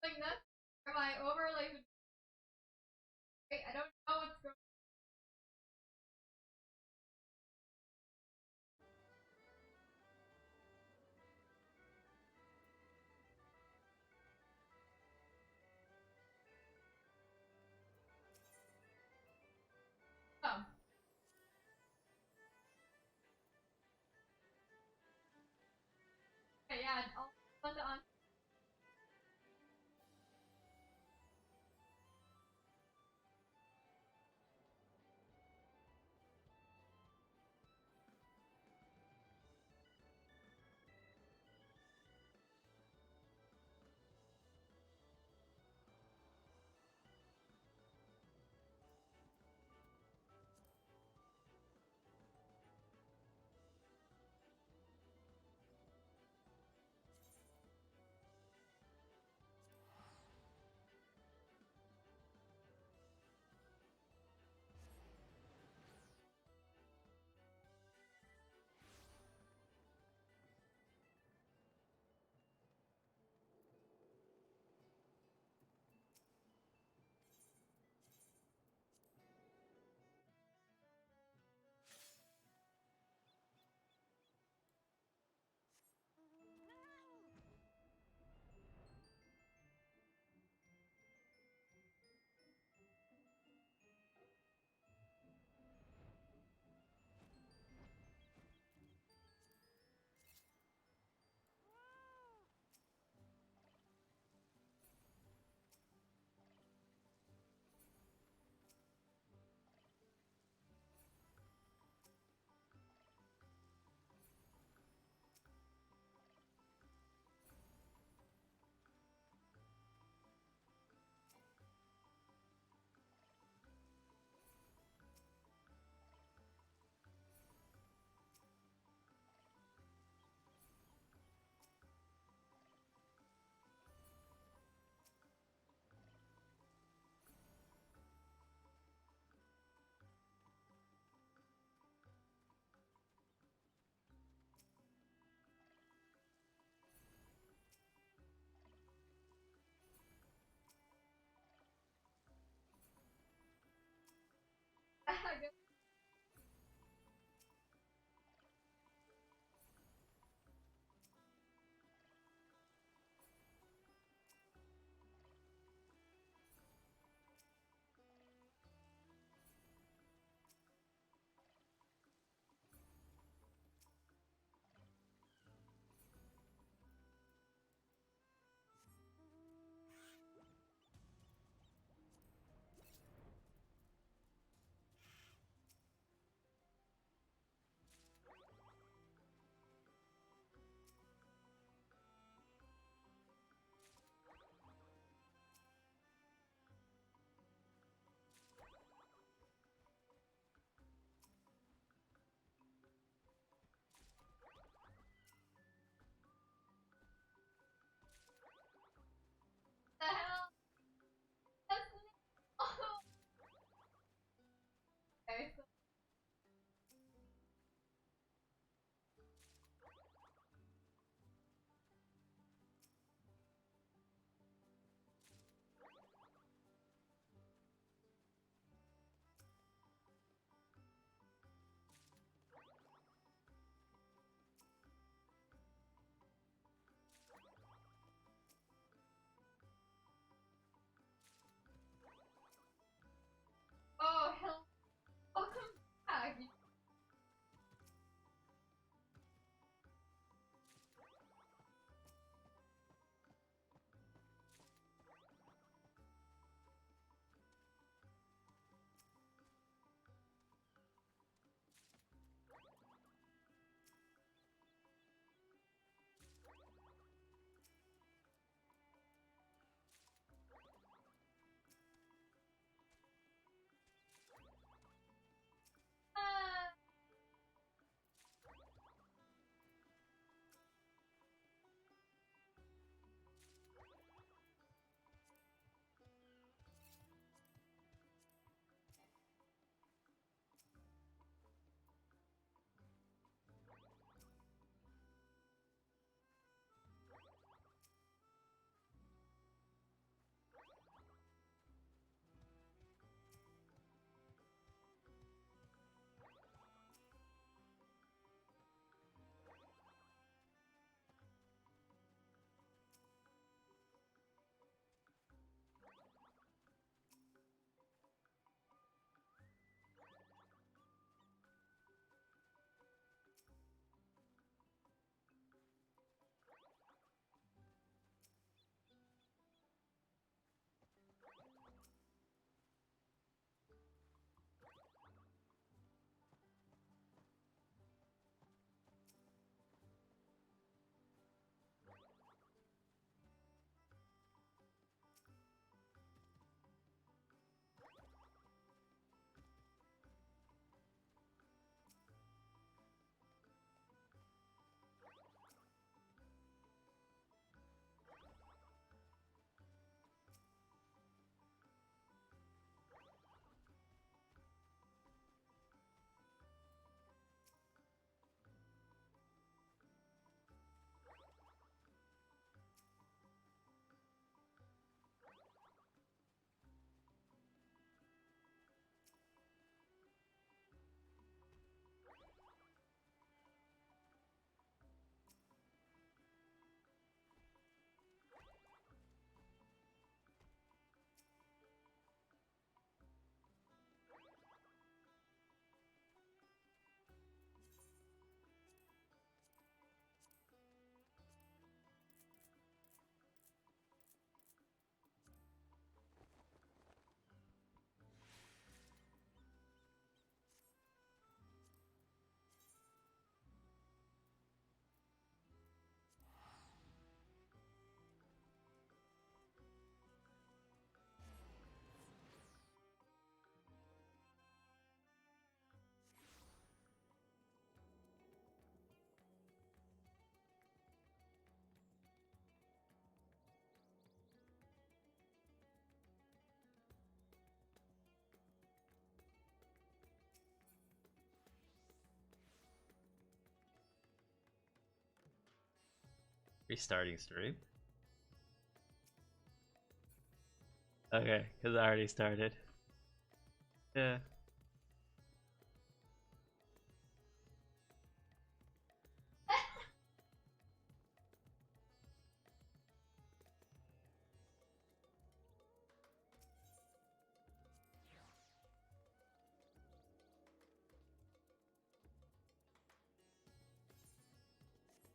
Like this? Am I overly? I don't know what's going. Oh, okay, yeah. I'll put on. Restarting stream? Okay, because I already started. Yeah.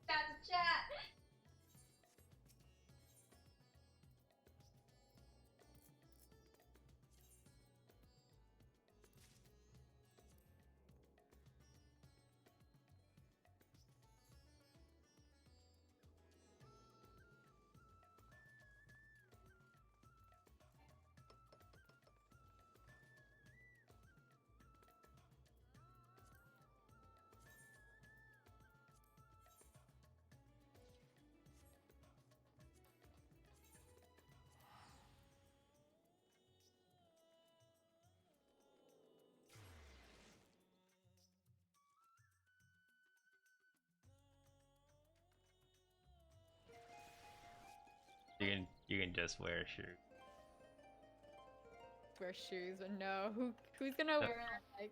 Chat to chat. You can just wear shoes. Wear shoes, but no, who's gonna wear like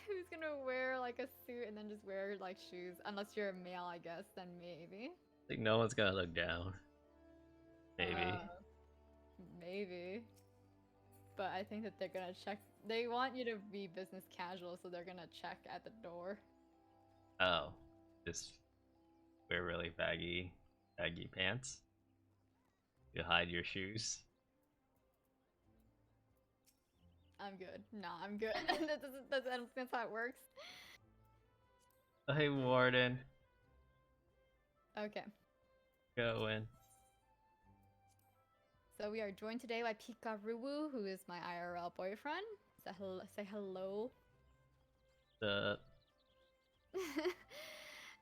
who's gonna wear like a suit and then just wear like shoes? Unless you're a male, I guess, then maybe. Like no one's gonna look down. Maybe. Maybe. But I think that they're gonna check. They want you to be business casual, so they're gonna check at the door. Oh, just wear really baggy pants. You hide your shoes. I'm good. Nah, I'm good. I don't think that's how it works. Oh, hey Warden, Okay. go in. So we are joined today by Pikaru, who is my IRL boyfriend. Say hello. The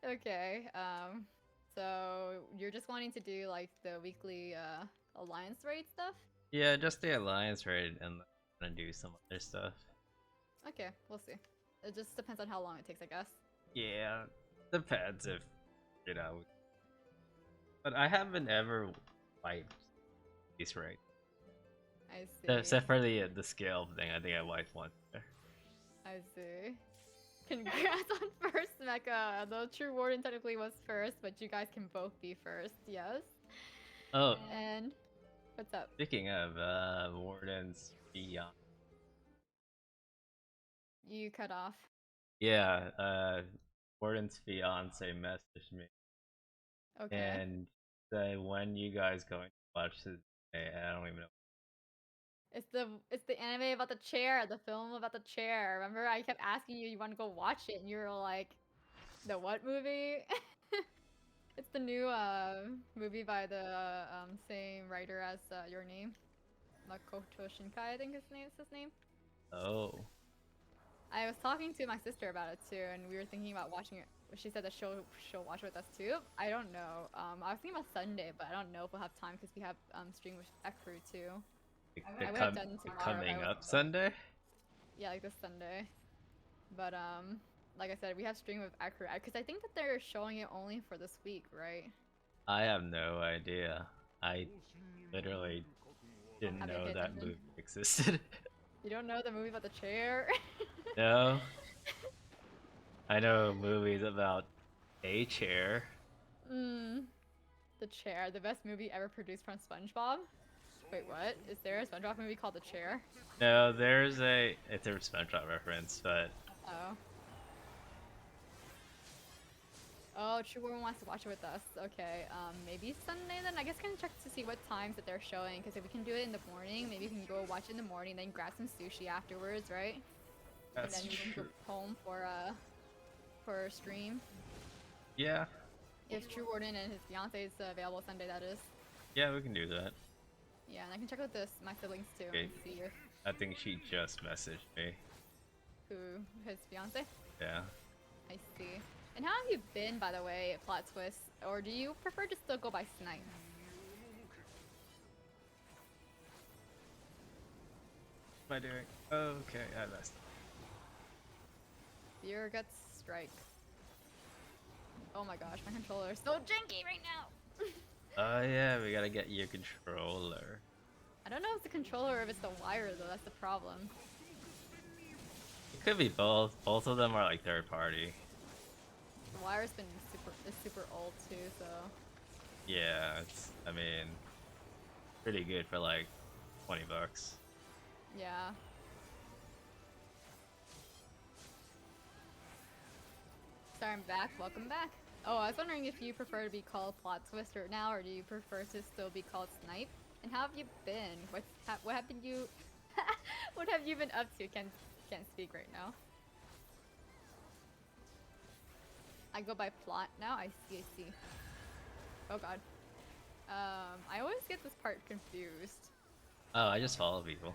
Okay. So you're just wanting to do like the weekly alliance raid stuff? yeah, just the alliance raid, and I'm gonna do some other stuff. Okay, we'll see. It just depends on how long it takes, I guess. Yeah, depends if you know. But I haven't ever wiped these right. I see. Except for the scale thing, I think I wiped once there. I see. Congrats on first mecha. The true warden technically was first, but you guys can both be first. Yes. Oh, And what's up? speaking of Warden's beyond. You cut off. Yeah, Warden's fiance messaged me Okay. and said when you guys going to watch this. I don't even know. It's the anime about the chair, the film about the chair. Remember, I kept asking you want to go watch it, and you were like, "The what movie?" It's the new movie by the same writer as Your Name, Makoto Shinkai. I think is his name. Oh, I was talking to my sister about it too, and we were thinking about watching it. She said that she'll watch it with us too. I don't know. I was thinking about Sunday, but I don't know if we'll have time because we have stream with Ekru too. I would have done tomorrow. coming up Sunday. Yeah, like this Sunday. But like I said, we have stream with Ekru because I think that they're showing it only for this week, right? I have no idea. I literally didn't Haven't know paid that attention. movie existed. You don't know the movie about the chair? No, I know movies about a chair. The Chair, the best movie ever produced from SpongeBob. Wait, what? Is there a SpongeBob movie called The Chair? No, it's a SpongeBob reference, but Oh. Oh, True Woman wants to watch it with us. Okay, maybe Sunday then? I guess I can check to see what times that they're showing, because if we can do it in the morning, maybe we can go watch it in the morning, then grab some sushi afterwards, right? that's And then we can true. go home for a stream. Yeah, If True Warden and his fiance is available Sunday, that is. yeah, we can do that. Yeah, and I can check with my siblings too Okay. and see if I think she just messaged me. his fiance. Yeah. I see. And how have you been, by the way, Plot Twist? Or do you prefer to still go by Snipe? What am I doing? Okay, I messed up. Beer Guts Strike. Oh my gosh, my controller is so janky right now! Oh yeah, we gotta get your controller. I don't know if it's the controller or if it's the wire though. That's the problem. It could be both. Both of them are like third party. The wire's been super old too, so Yeah, it's. I mean, pretty good for like $20. yeah. Sorry, I'm back. Welcome back. Oh, I was wondering if you prefer to be called Plot Twister now, or do you prefer to still be called Snipe? And how have you been? What have you what have you been up to? Can't speak right now. I go by Plot now. I see. Oh god. I always get this part confused. Oh, I just follow people.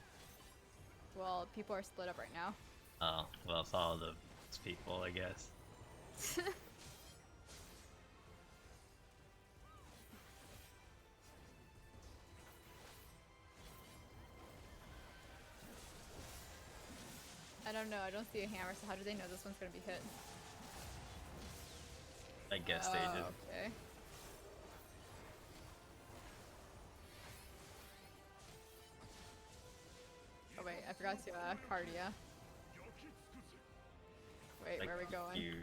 Well, people are split up right now. Oh, well, follow the people, I guess. I don't know. I don't see a hammer, so how do they know this one's gonna be hit? I guess they did. Okay. Oh wait, I forgot to cardia. Wait, Like, where are we going? you.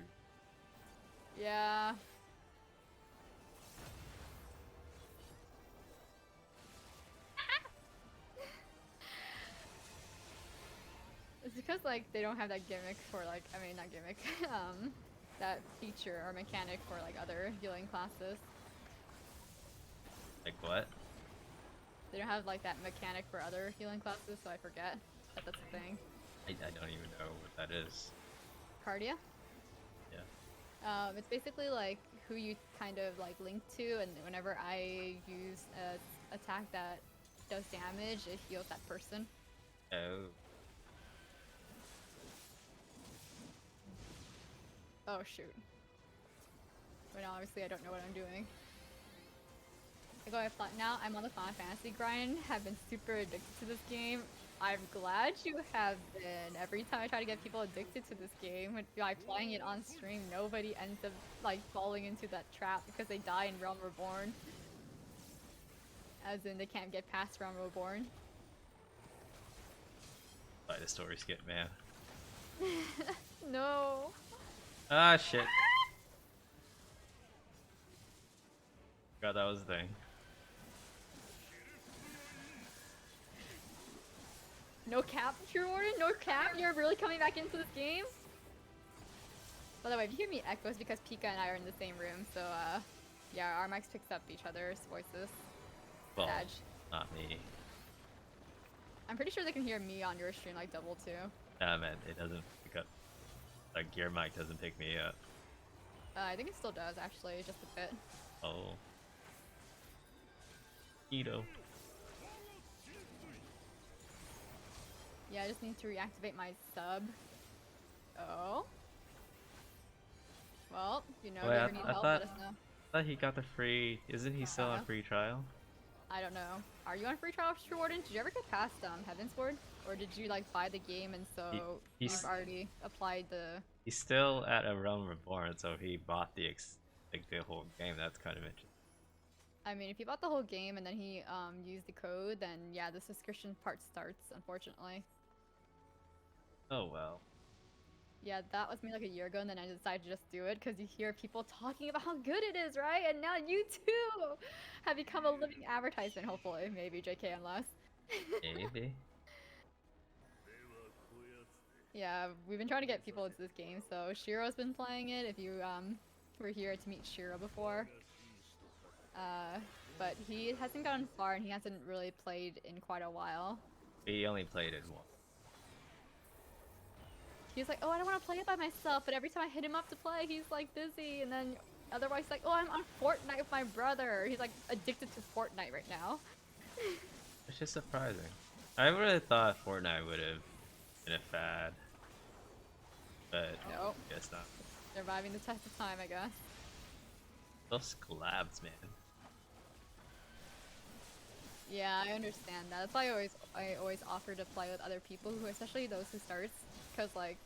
Yeah. It's because like they don't have that gimmick for like not gimmick, that feature or mechanic for like other healing classes. Like what? They don't have like that mechanic for other healing classes, so I forget that that's a thing. I don't even know what that is. Cardia? Yeah. It's basically like who you kind of like link to, and whenever I use a attack that does damage, it heals that person. Oh. Oh shoot. But now obviously I don't know what I'm doing. I go now I'm on the Final Fantasy grind, have been super addicted to this game. I'm glad you have been. Every time I try to get people addicted to this game, by playing it on stream, nobody ends up like falling into that trap because they die in Realm Reborn. As in they can't get past Realm Reborn. By the story skip, man. No. Ah, shit. Forgot that was a thing. No cap, True Warden? No cap? You're really coming back into this game? By the way, if you hear me echo, it's because Pika and I are in the same room, so yeah, our mics picks up each other's voices. Well, Badge. not me. I'm pretty sure they can hear me on your stream like double too. Nah, man, it doesn't pick up. Like, your mic doesn't pick me up. I think it still does actually, just a bit. Oh. Keto. Yeah, I just need to reactivate my sub. Oh. Well, you know, if you ever need help, let us know. I thought he got the free. Isn't he still on free trial? I don't know. Are you on free trial, True Warden? Did you ever get past Heavensward? Or did you like buy the game and so you've already applied the... He's still at a Realm Reborn, so he bought the whole game. That's kind of interesting. I mean, if he bought the whole game and then he used the code, then yeah, the subscription part starts, unfortunately. Oh well. Yeah, that was me like a year ago, and then I decided to just do it because you hear people talking about how good it is, right? And now you too have become a living advertisement, hopefully. Maybe, JK, unless. Maybe. Yeah, we've been trying to get people into this game, so Shiro's been playing it, if you were here to meet Shiro before. But he hasn't gotten far, and he hasn't really played in quite a while. He only played it once. He's like, oh, I don't want to play it by myself, but every time I hit him up to play, he's like busy, and then otherwise like, oh, I'm on Fortnite with my brother. He's like addicted to Fortnite right now. It's just surprising. I would have thought Fortnite would have been a fad, but nope. Guess not. Surviving the test of time, I guess. Those collabs, man. Yeah, I understand that. That's why I always offer to play with other people, who, especially those who starts, because like,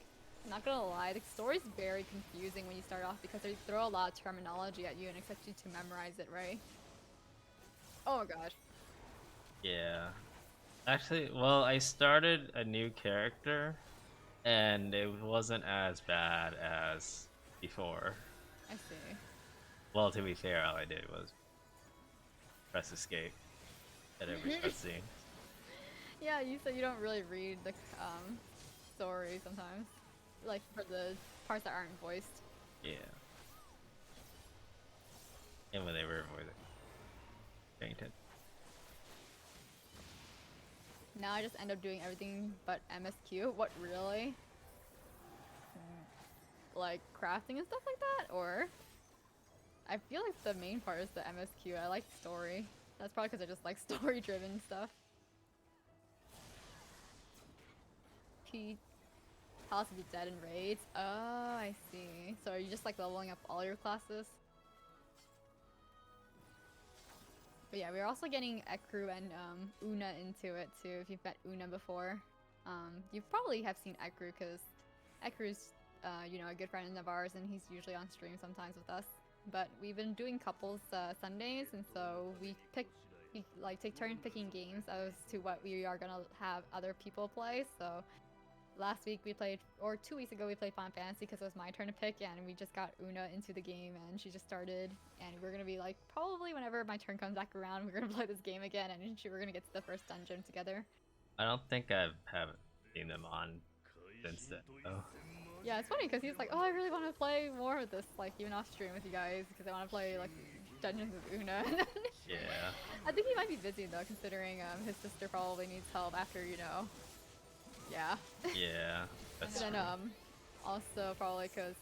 I'm not gonna lie, the story's very confusing when you start off because they throw a lot of terminology at you and expect you to memorize it, right? Oh my gosh. Yeah. Actually, well, I started a new character, and it wasn't as bad as before. I see. Well, to be fair, all I did was press escape at every cutscene. Yeah, you said you don't really read the story sometimes, like for the parts that aren't voiced. Yeah. And when they were avoiding, fainted. Now I just end up doing everything but MSQ. What, really? Like crafting and stuff like that, or? I feel like the main part is the MSQ. I like story. That's probably because I just like story-driven stuff. P. House of the Dead and raids. Oh, I see. So are you just like leveling up all your classes? But yeah, we're also getting Ekru and Una into it too. If you've met Una before, you probably have seen Ekru because Ekru's, you know, a good friend of ours, and he's usually on stream sometimes with us. But we've been doing couples Sundays, and so we like take turns picking games as to what we are gonna have other people play. So last week we played, or 2 weeks ago we played Final Fantasy because it was my turn to pick, and we just got Una into the game, and she just started, and we're gonna be like, probably whenever my turn comes back around, we're gonna play this game again, and we're gonna get to the first dungeon together. I don't think I haven't seen them on since then. Oh. Yeah, it's funny because he's like, oh, I really want to play more of this, like even off stream with you guys, because I want to play like dungeons with Una. Yeah. I think he might be busy though, considering his sister probably needs help after, you know. Yeah. Yeah. That's And true. then also probably because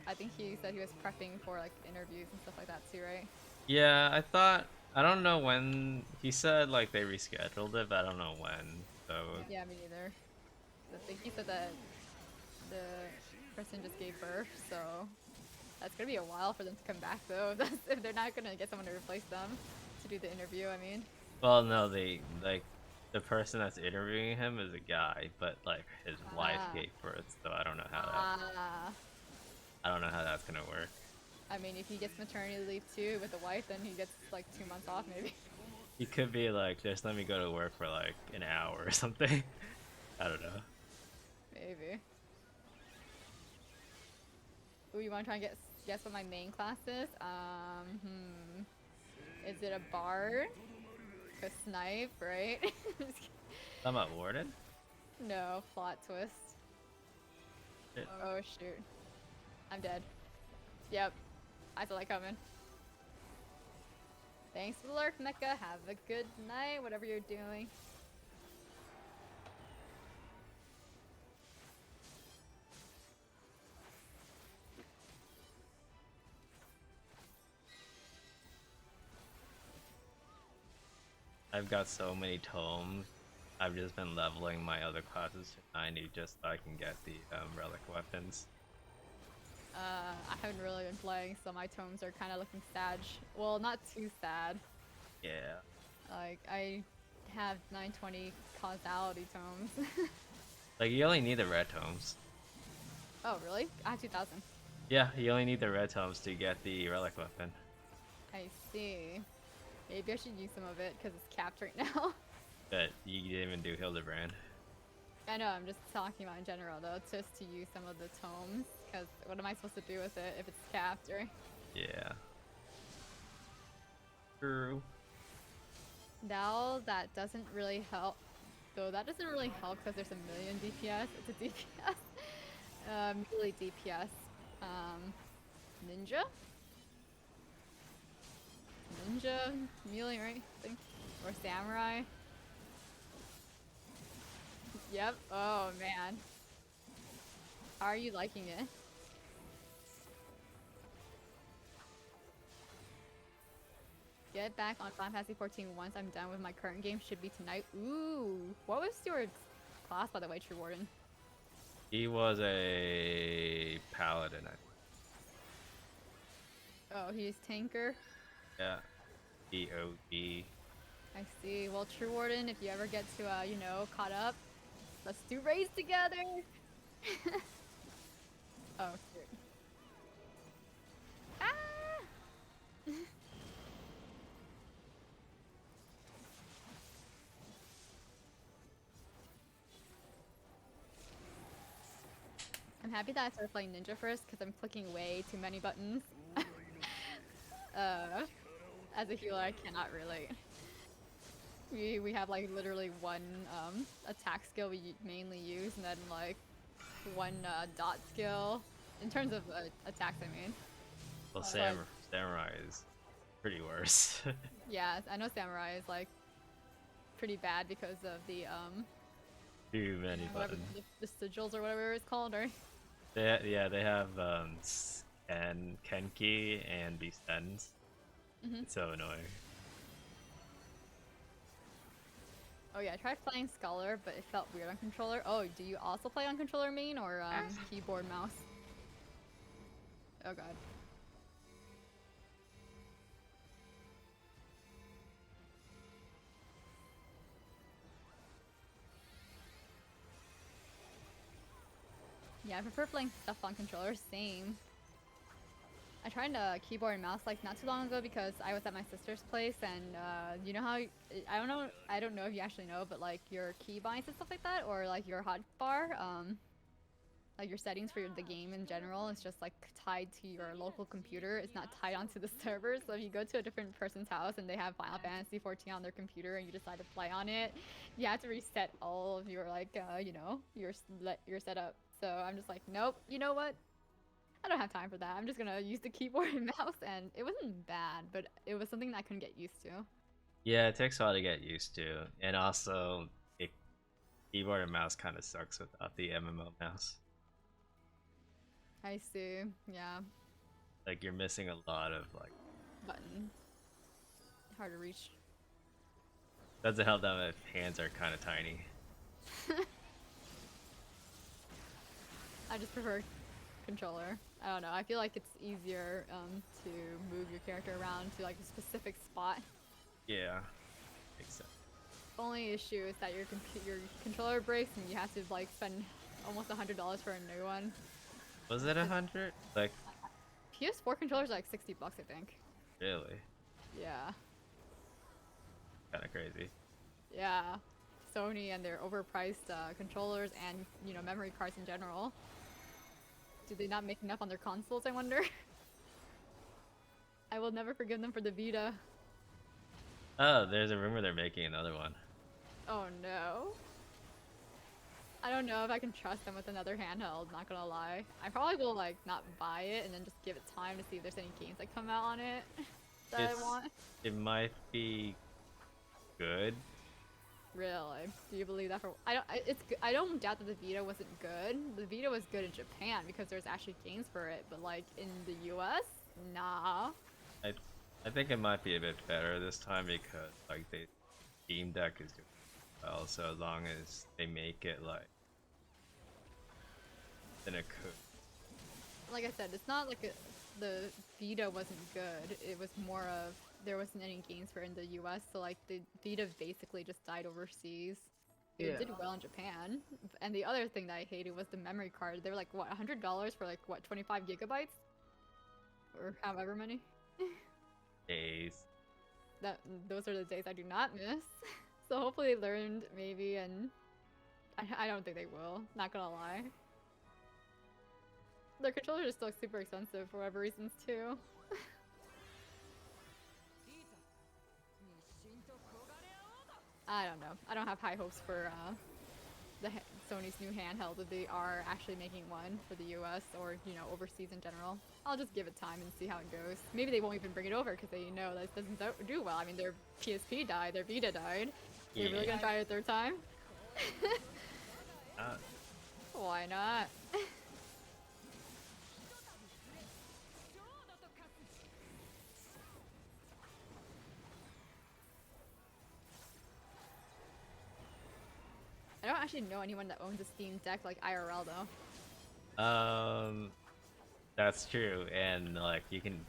I think he said he was prepping for like interviews and stuff like that too, right? Yeah, I don't know when he said like they rescheduled it, but I don't know when. So Yeah, me neither. I think he said that the person just gave birth, so that's gonna be a while for them to come back though. If they're not gonna get someone to replace them to do the interview, I mean. well, no, they like the person that's interviewing him is a guy, but like his wife Ah. gave birth, so I don't know how Ah. I don't know how that's gonna work. I mean, if he gets maternity leave too with a wife, then he gets like 2 months off maybe. He could be like, just let me go to work for like an hour or something. I don't know. Maybe. Ooh, you want to try and guess what my main class is? Is it a bard? A snipe, right? I'm at Warden? No, plot twist. Shit. Oh shoot. I'm dead. Yep. I saw that coming. Thanks for the lurk, Mecha. Have a good night, whatever you're doing. I've got so many tomes. I've just been leveling my other classes to 90 just so I can get the relic weapons. I haven't really been playing, so my tomes are kind of looking sad. Well, not too sad. Yeah. Like, I have 920 causality tomes. Like, you only need the red tomes. Oh, really? I have 2000. Yeah, you only need the red tomes to get the relic weapon. I see. Maybe I should use some of it because it's capped right now. But you didn't even do Hildebrand. I know, I'm just talking about in general though, just to use some of the tomes. Because what am I supposed to do with it if it's capped, right? Yeah. True. Now that doesn't really help. Though that doesn't really help because there's a million DPS. It's a DPS. Melee DPS. Ninja? Ninja? Melee, right? I think. Or samurai. Yep. Oh man. How are you liking it? Get back on Final Fantasy 14 once I'm done with my current game. Should be tonight. Ooh. What was your class, by the way, True Warden? He was a paladin. Oh, he's tanker. Yeah. DOD. I see. Well, True Warden, if you ever get to, you know, caught up, let's do raids together. Oh, shoot. Ah! I'm happy that I started playing Ninja first because I'm clicking way too many buttons. As a healer, I cannot relate. We have like literally one attack skill we mainly use, and then like one dot skill in terms of attacks. I mean, Well, But- samurai is pretty worse. yeah, I know samurai is like pretty bad because of the Too many whatever buttons. the sigils or whatever it's called, right? They have Kenki and Beastens. Mhm. It's so annoying. Oh yeah, I tried playing Scholar, but it felt weird on controller. Oh, do you also play on controller main or keyboard mouse? Oh god. Yeah, I prefer playing stuff on controller. Same. I tried keyboard and mouse like not too long ago because I was at my sister's place, and you know how I don't know if you actually know, but like your keybinds and stuff like that, or like your hotbar, like your settings for the game in general, is just like tied to your local computer. It's not tied onto the server. So if you go to a different person's house and they have Final Fantasy 14 on their computer and you decide to play on it, you have to reset all of your like you know your setup. So I'm just like, nope. You know what? I don't have time for that. I'm just gonna use the keyboard and mouse, and it wasn't bad, but it was something that I couldn't get used to. Yeah, it takes a while to get used to, and also keyboard and mouse kind of sucks without the MMO mouse. I see. Yeah, Like you're missing a lot of like. button. Hard to reach. Doesn't help that my hands are kind of tiny. I just prefer controller. I don't know. I feel like it's easier to move your character around to like a specific spot. Yeah, makes sense. Only issue is that your controller breaks and you have to like spend almost $100 for a new one. Was it 100? Like PS4 controllers are like $60, I think. really? Yeah. Kind of crazy. Yeah. Sony and their overpriced controllers and, you know, memory cards in general. Do they not make enough on their consoles, I wonder? I will never forgive them for the Vita. Oh, there's a rumor they're making another one. Oh no. I don't know if I can trust them with another handheld, not gonna lie. I probably will like not buy it and then just give it time to see if there's any games that come out on it that I want. It might be good. Really? Do you believe that for? I don't doubt that the Vita wasn't good. The Vita was good in Japan because there's actually games for it, but like in the US, nah. I think it might be a bit better this time because like the Steam Deck is doing well, so as long as they make it like then it could. Like I said, it's not like the Vita wasn't good. It was more of there wasn't any games for it in the US, so like the Vita basically just died overseas. It did well in Japan. And the other thing that I hated was the memory card. They were like what, $100 for like what, 25 gigabytes? Or however many? Days. Those are the days I do not miss. So hopefully they learned maybe, and I don't think they will, not gonna lie. Their controllers are still super expensive for whatever reasons too. I don't know. I don't have high hopes for Sony's new handheld if they are actually making one for the US or, you know, overseas in general. I'll just give it time and see how it goes. Maybe they won't even bring it over because they know that it doesn't do well. I mean, their PSP died, their Vita died. They're really gonna try it a third time? Why not? I don't actually know anyone that owns a Steam Deck like IRL though. That's true, and like you can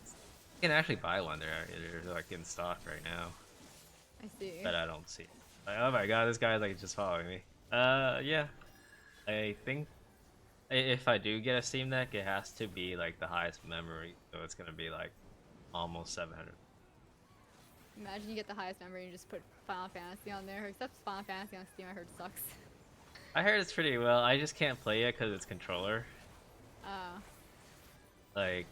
actually buy one. They're like in stock right now. I see. But I don't see it. Like, oh my god, this guy's like just following me. Yeah. I think if I do get a Steam Deck, it has to be like the highest memory, so it's gonna be like almost 700. Imagine you get the highest memory and you just put Final Fantasy on there. Except Final Fantasy on Steam, I heard sucks. I heard it's pretty well. I just can't play it because it's controller. Uh, Like,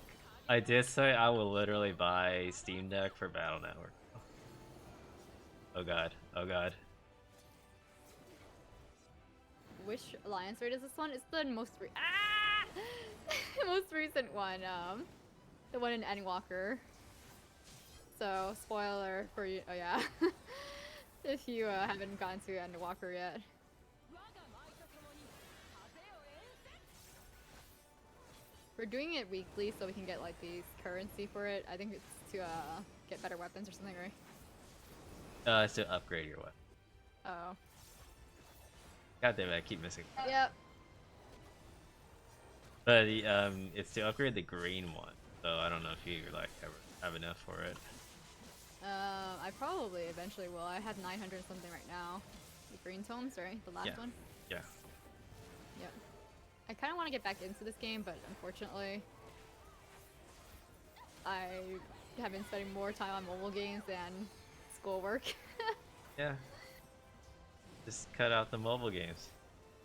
I did say I will literally buy Steam Deck for Battle Network. Oh god, oh god. which alliance raid is this one? It's the most most recent one. The one in Endwalker. So spoiler for you. Oh yeah, if you haven't gone to Endwalker yet. We're doing it weekly so we can get like these currency for it. I think it's to get better weapons or something, right? It's to upgrade your weapon. Oh. God damn it, I keep missing. Yep. But it's to upgrade the green one. So I don't know if you like ever have enough for it. I probably eventually will. I have 900 something right now. The green tomes, right? The last Yeah. one? Yeah. Yep. I kind of want to get back into this game, but unfortunately, I have been spending more time on mobile games than schoolwork. Yeah. Just cut out the mobile games.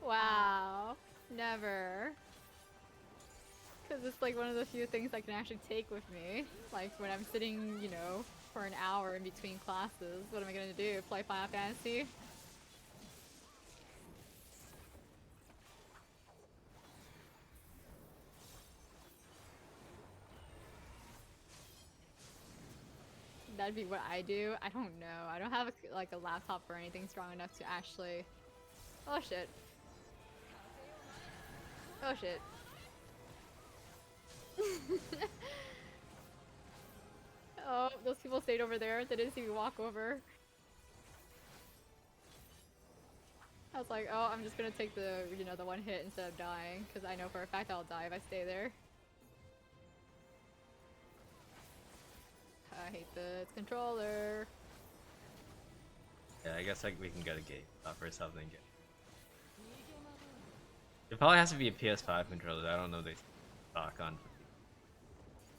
Wow. Never. Because it's like one of the few things I can actually take with me. Like when I'm sitting, you know, for an hour in between classes, what am I gonna do? Play Final Fantasy? That'd be what I do. I don't know. I don't have like a laptop or anything strong enough to actually. Oh shit. Oh shit. Oh, those people stayed over there. They didn't see me walk over. I was like, oh, I'm just gonna take the, you know, the one hit instead of dying, because I know for a fact I'll die if I stay there. I hate this controller. Yeah, I guess like we can get a game or something. It probably has to be a PS5 controller. I don't know if they stock on.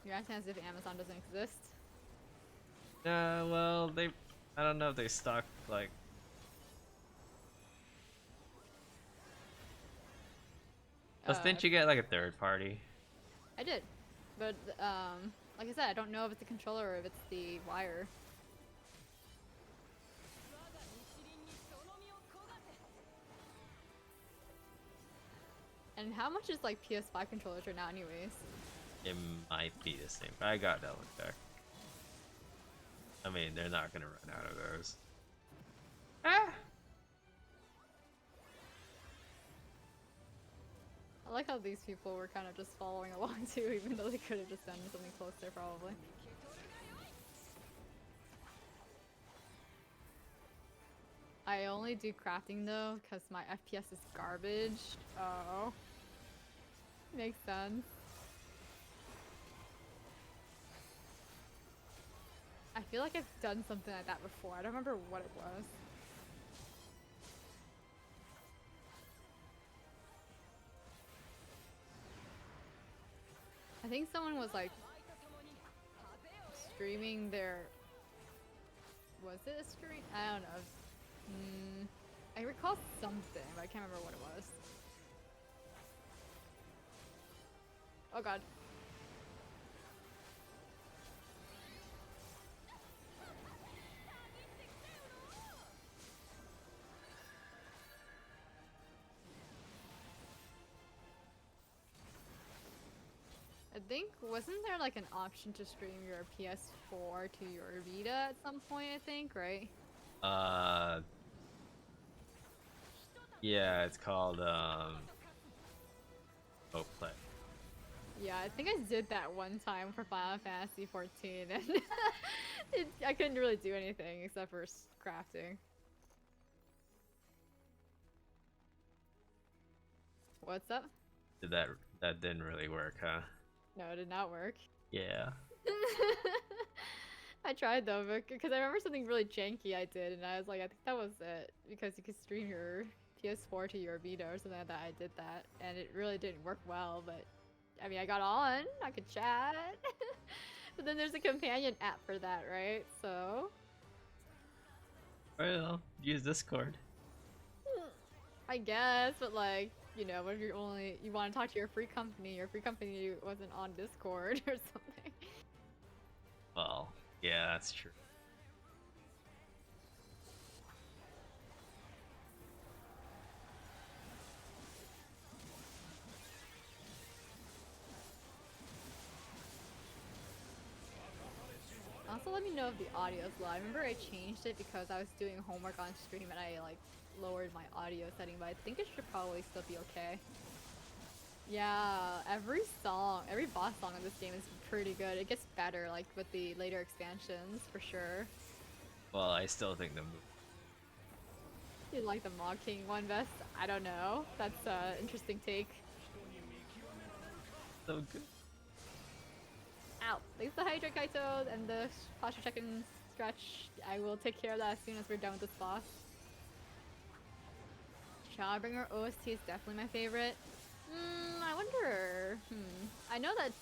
You're asking as if Amazon doesn't exist? Well, they. I don't know if they stock like. Plus, didn't you get like a third party? I did, but like I said, I don't know if it's the controller or if it's the wire. And how much is like PS5 controllers right now, anyways? It might be the same. I got double check. I mean, they're not gonna run out of those. Ah! I like how these people were kind of just following along too, even though they could have just done something closer, probably. I only do crafting though, because my FPS is garbage. Oh. Makes sense. I feel like I've done something like that before. I don't remember what it was. I think someone was like streaming their. Was it a stream? I don't know. I recall something, but I can't remember what it was. Oh god. I think, wasn't there like an option to stream your PS4 to your Vita at some point, I think, right? Yeah, it's called oh play. Yeah, I think I did that one time for Final Fantasy 14 and I couldn't really do anything except for crafting. What's up? That didn't really work, huh? No, it did not work. Yeah. I tried though, because I remember something really janky I did, and I was like, I think that was it. Because you could stream your PS4 to your Vita or something like that. I did that, and it really didn't work well, but I mean, I got on, I could chat. But then there's a companion app for that, right? So. Well, use Discord. I guess, but like, You know, what if you want to talk to your free company wasn't on Discord or something. Well, yeah, that's true. Also, let me know if the audio's low. I remember I changed it because I was doing homework on stream and I like lowered my audio setting, but I think it should probably still be okay. Yeah, every boss song in this game is pretty good. It gets better like with the later expansions for sure. Well, I still think the movie. You like the Mog King one best? I don't know. That's an interesting take. So good. Ow! Thanks to Hydra Kaito and the posture check and stretch. I will take care of that as soon as we're done with this boss. Shadowbringer OST is definitely my favorite. I wonder. I know that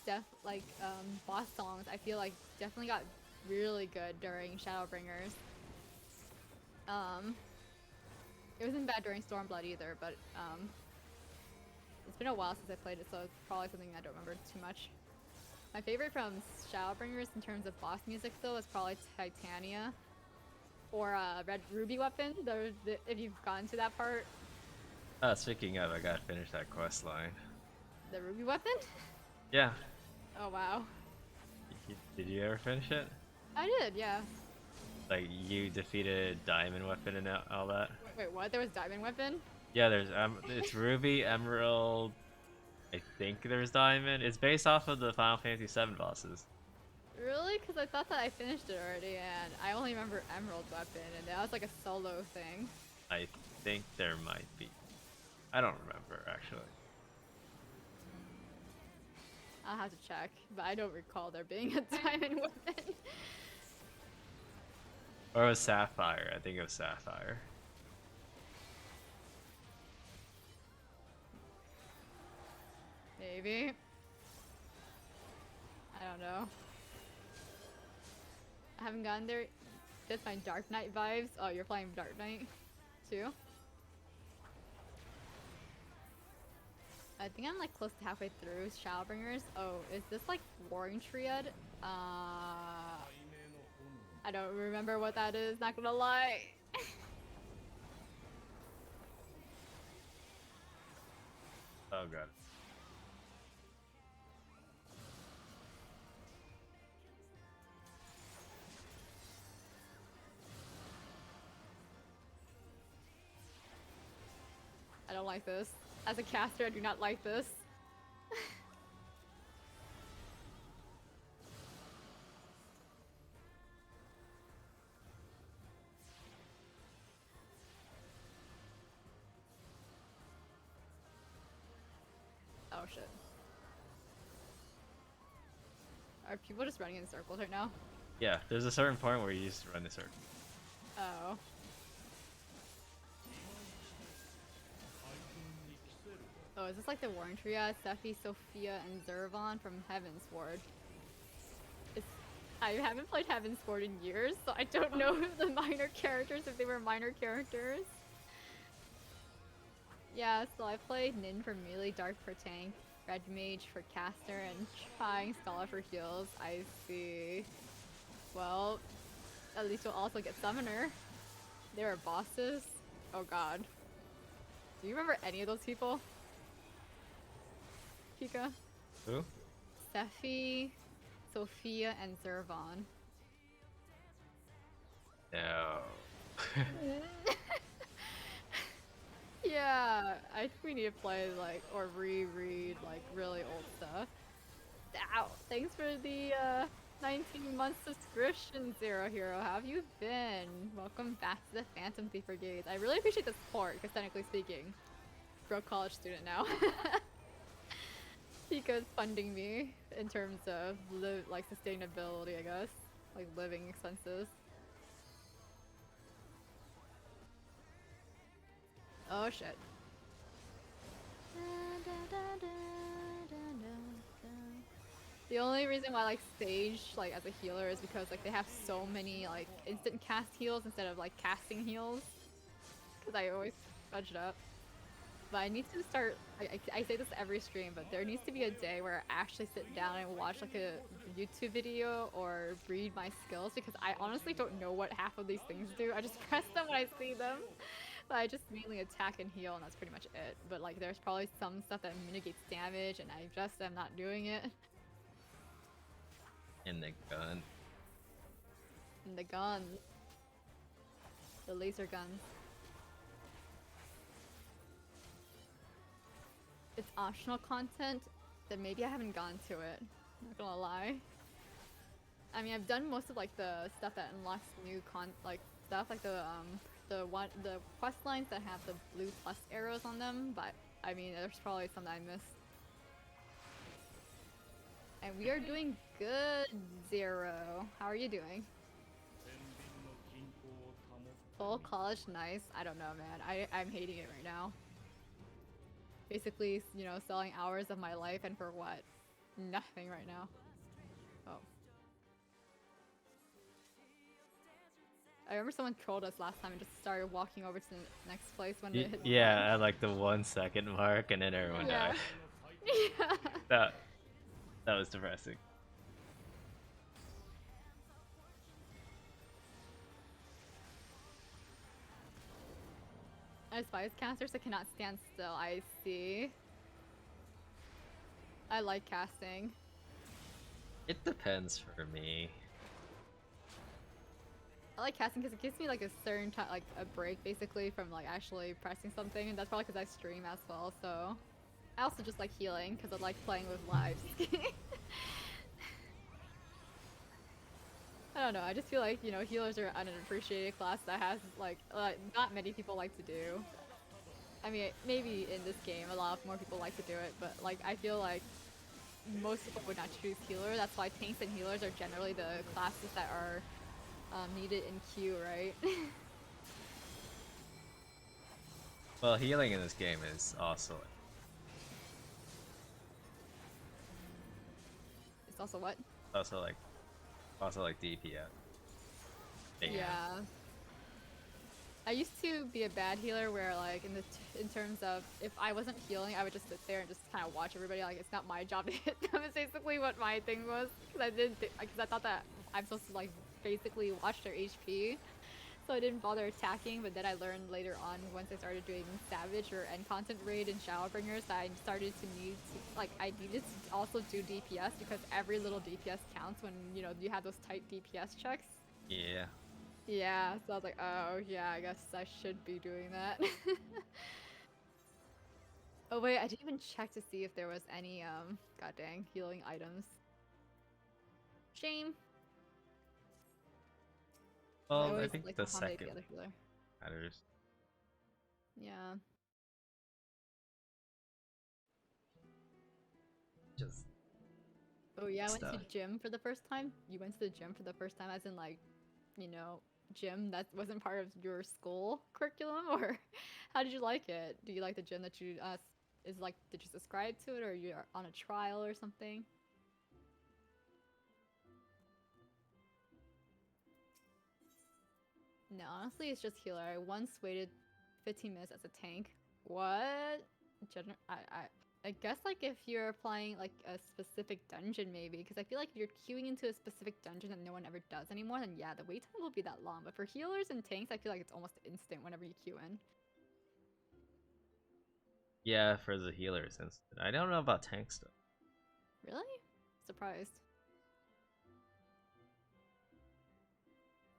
boss songs I feel like definitely got really good during Shadowbringers. It wasn't bad during Stormblood either, but it's been a while since I played it, so it's probably something I don't remember too much. My favorite from Shadowbringers in terms of boss music though is probably Titania or Red Ruby Weapon. If you've gotten to that part. Speaking of, I gotta finish that quest line. The Ruby Weapon? Yeah. Oh wow. Did you ever finish it? I did, yeah. Like you defeated Diamond Weapon and all that? Wait, what? There was Diamond Weapon? Yeah, there's it's Ruby, Emerald. I think there's Diamond. It's based off of the Final Fantasy VII bosses. Really? Because I thought that I finished it already, and I only remember Emerald Weapon, and that was like a solo thing. I think there might be. I don't remember actually. I'll have to check, but I don't recall there being a Diamond Weapon. Or it was Sapphire. I think it was Sapphire. Maybe. I don't know. I haven't gotten there. That's my Dark Knight vibes. Oh, you're playing Dark Knight too? I think I'm like close to halfway through Shadowbringers. Oh, is this like Warring Triad? I don't remember what that is, not gonna lie. Oh god. I don't like this. As a caster, I do not like this. Oh shit. Are people just running in circles right now? Yeah, there's a certain point where you just run the circle. Oh. Oh, is this like the Warring Triad? Sephi, Sophia, and Zervon from Heavensward. I haven't played Heavensward in years, so I don't know if the minor characters, if they were minor characters. Yeah, so I played Nin for melee, Dark for tank, Red Mage for caster, and Trying Scholar for heals. I see. Well, at least we'll also get Summoner. There are bosses. Oh god. Do you remember any of those people? Pika? Who? Sephi, Sophia, and Zervon. No. Yeah, I think we need to play like or reread like really old stuff. Ow! Thanks for the 19 month subscription, Zero Hero. How have you been? Welcome back to the Phantom Thief Brigade. I really appreciate the support, because technically speaking, broke college student now. Pika's funding me in terms of like sustainability, I guess, like living expenses. Oh shit. The only reason why I like Sage like as a healer is because like they have so many like instant cast heals instead of like casting heals. Cause I always fudge it up. But I need to start. I say this every stream, but there needs to be a day where I actually sit down and watch like a YouTube video or read my skills because I honestly don't know what half of these things do. I just press them when I see them. But I just mainly attack and heal, and that's pretty much it. But like, there's probably some stuff that mitigates damage, and I just am not doing it. In the gun. And the guns, the laser guns. It's optional content, then maybe I haven't gone to it. Not gonna lie. I mean, I've done most of like the stuff that unlocks new stuff, like the quest lines that have the blue plus arrows on them. But I mean, there's probably some that I missed. And we are doing good, Zero. How are you doing? Full college, nice. I don't know, man. I'm hating it right now. Basically, you know, selling hours of my life and for what? Nothing right now. Oh. I remember someone trolled us last time and just started walking over to the next place when it hit. Yeah, at like the 1 second mark, and then everyone died. Yeah. That was depressing. As Vice casters, I cannot stand still. I see. I like casting. It depends for me. I like casting because it gives me like a certain time, like a break basically from like actually pressing something, and that's probably because I stream as well. So I also just like healing because I like playing with lives. I don't know. I just feel like, you know, healers are an unappreciated class that has like not many people like to do. I mean, maybe in this game a lot more people like to do it, but like I feel like most people would not choose healer. That's why tanks and healers are generally the classes that are needed in queue, right? Well, healing in this game is also. It's also what? Also like DPS. Yeah. I used to be a bad healer where like in terms of if I wasn't healing, I would just sit there and just kind of watch everybody. Like it's not my job to hit them. Is basically what my thing was because I thought that I'm supposed to like basically watch their HP. So I didn't bother attacking, but then I learned later on once I started doing Savage or End Content Raid and Shadowbringers that I started to need to, like, I needed to also do DPS because every little DPS counts when, you know, you have those tight DPS checks. Yeah. Yeah, so I was like, oh yeah, I guess I should be doing that. Oh wait, I didn't even check to see if there was any, god dang, healing items. Shame. Well, I think the second the other healer. matters. Yeah. Just. Oh yeah, I went to gym for the first time. You went to the gym for the first time, as in like, you know, gym that wasn't part of your school curriculum, or how did you like it? Do you like the gym that you is like? Did you subscribe to it, or you're on a trial or something? No, honestly, it's just healer. I once waited 15 minutes as a tank. What? I guess like if you're playing like a specific dungeon maybe, because I feel like if you're queuing into a specific dungeon that no one ever does anymore, then yeah, the wait time will be that long. But for healers and tanks, I feel like it's almost instant whenever you queue in. Yeah, for the healers instant. I don't know about tanks though. Really? Surprised.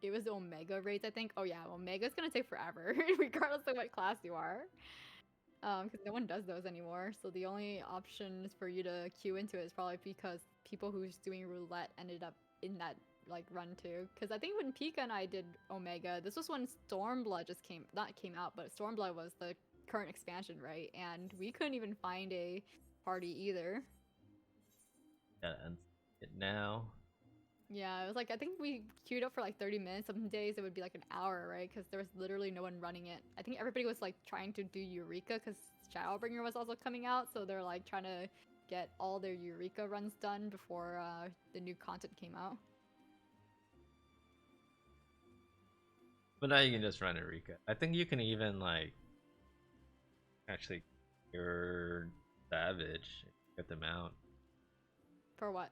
It was the Omega raids, I think. Oh yeah, Omega's gonna take forever, regardless of what class you are. Because no one does those anymore. So the only option for you to queue into it is probably because people who's doing roulette ended up in that like run too. Because I think when Pika and I did Omega, this was when Stormblood just came out, but Stormblood was the current expansion, right? And we couldn't even find a party either. Gotta end it now. Yeah, it was like, I think we queued up for like 30 minutes. Some days it would be like an hour, right? Because there was literally no one running it. I think everybody was like trying to do Eureka because Shadowbringer was also coming out. So they're like trying to get all their Eureka runs done before the new content came out. But now you can just run Eureka. I think you can even like actually You're savage. Get them out. For what?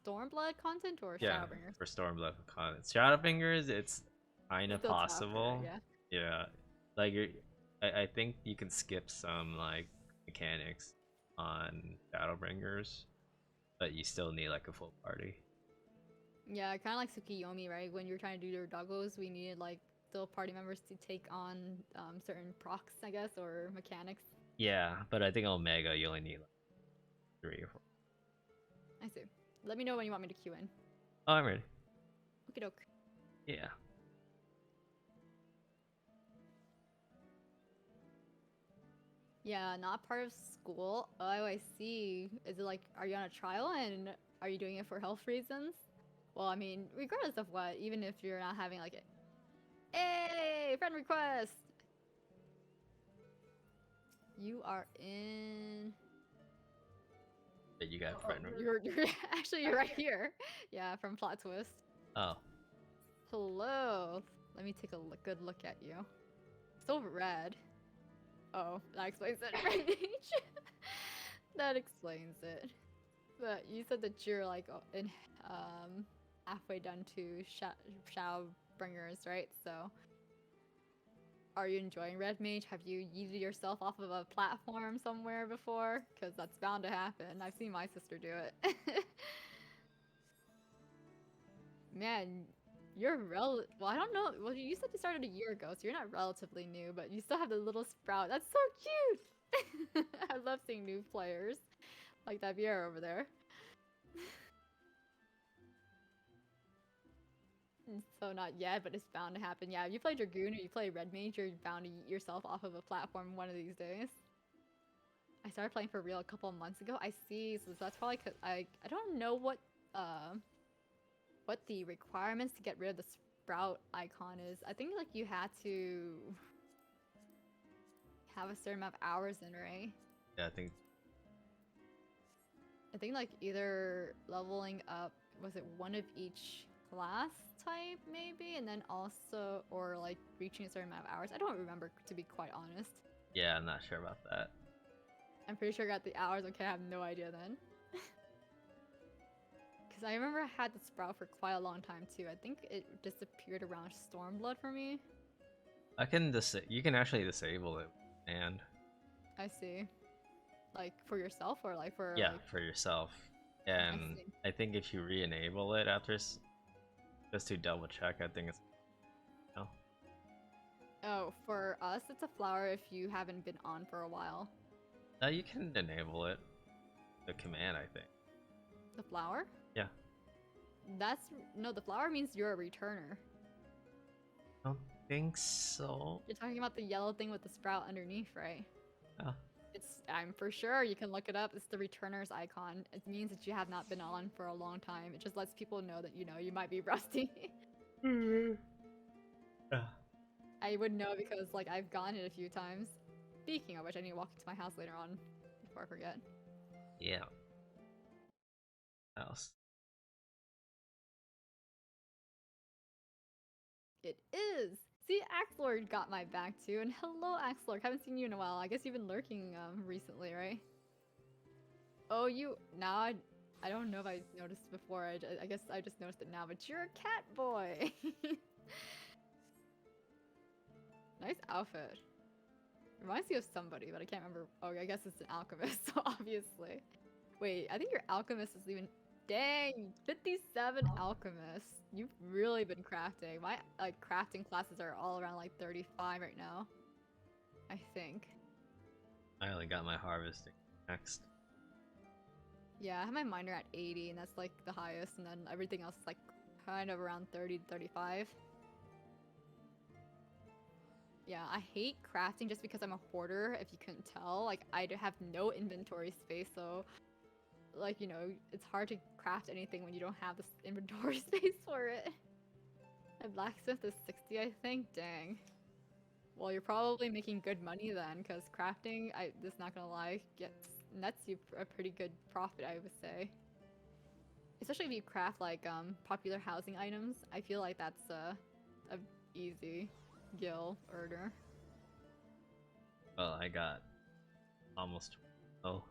Stormblood content or Yeah, Shadowbringers? for Stormblood comments. Shadowfingers, it's kind of Still tough, possible. yeah. Yeah, like I think you can skip some like mechanics on Shadowbringers, but you still need like a full party. Yeah, kind of like Tsukiyomi, right? When you were trying to do your doggos, we needed like still party members to take on certain procs, I guess, or mechanics. Yeah, but I think Omega you only need like 3 or 4. I see. Let me know when you want me to queue in. Oh, I'm ready. Okie doke. Yeah. Yeah, not part of school. Oh, I see. Is it like, are you on a trial and are you doing it for health reasons? Well, I mean, regardless of what, even if you're not having like a, hey, friend request. You are in. But you got friend. You're actually you're right here. Yeah, from Plot Twist. Oh. Hello. Let me take a good look at you. Still red. Oh, that explains it. Red Mage. That explains it. But you said that you're like in halfway done to Shadowbringers, right? So, are you enjoying Red Mage? Have you yeeted yourself off of a platform somewhere before? Because that's bound to happen. I've seen my sister do it. Man, you're well, I don't know. Well, you said you started a year ago, so you're not relatively new, but you still have the little sprout. That's so cute! I love seeing new players. Like that Viera over there. So not yet, but it's bound to happen. Yeah, if you play Dragoon or you play Red Mage, you're bound to yeet yourself off of a platform one of these days. I started playing for real a couple of months ago. I see, so that's probably because I don't know what the requirements to get rid of the sprout icon is. I think like you had to have a certain amount of hours in, right? Yeah, I think like either leveling up, was it one of each class type maybe, and then also, or like reaching a certain amount of hours. I don't remember, to be quite honest. Yeah, I'm not sure about that. I'm pretty sure I got the hours. Okay, I have no idea then. Because I remember I had the sprout for quite a long time too. I think it disappeared around Stormblood for me. You can actually disable it, and I see. Like for yourself or like for yeah, like... for yourself. And see. I think if you re-enable it after, just to double check, I think it's no. Oh, for us, it's a flower if you haven't been on for a while. You can enable it. The command, I think. The flower? Yeah. No, the flower means you're a returner. I don't think so. You're talking about the yellow thing with the sprout underneath, right? Oh. I'm for sure, you can look it up. It's the returner's icon. It means that you have not been on for a long time. It just lets people know that, you might be rusty. Yeah. I would know because, like, I've gone it a few times. Speaking of which, I need to walk into my house later on before I forget. Yeah. House. It is! See, Axlord got my back too, and hello Axlord, haven't seen you in a while. I guess you've been lurking recently, right? Oh, now I don't know if I noticed before, I guess I just noticed it now, but you're a cat boy! Nice outfit. Reminds me of somebody, but I can't remember. Oh, I guess it's an alchemist, so obviously. Wait, I think your alchemist is even... Dang, 57 alchemists. You've really been crafting. My crafting classes are all around like 35 right now. I think. I only got my harvesting next. Yeah, I have my miner at 80 and that's like the highest, and then everything else is like kind of around 30 to 35. Yeah, I hate crafting just because I'm a hoarder, if you couldn't tell. Like, I have no inventory space, so... Like, it's hard to craft anything when you don't have this inventory space for it. And blacksmith is 60, I think? Dang. Well, you're probably making good money then, because crafting, just not gonna lie, nets you a pretty good profit, I would say. Especially if you craft, like, popular housing items. I feel like that's a easy gil earner. Well, I got almost. Oh,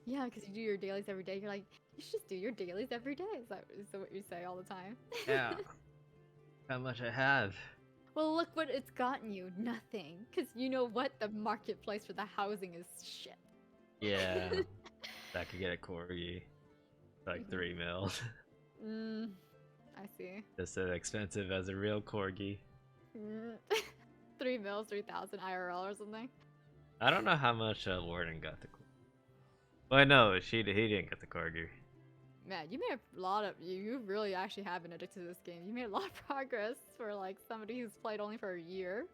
Yeah, because you do your dailies every day. You're like, you should just do your dailies every day. Is that what you say all the time? yeah. How much I have? Well, look what it's gotten you. Nothing. Because you know what? The marketplace for the housing is shit. Yeah, I could get a corgi for like 3 mil. I see. Just as expensive as a real corgi. 3 mils, 3,000 IRL or something. I don't know how much Warden got the corgi. Well, no, he didn't get the corgi. Man, you made a lot of you really actually have been addicted to this game. You made a lot of progress for like somebody who's played only for a year.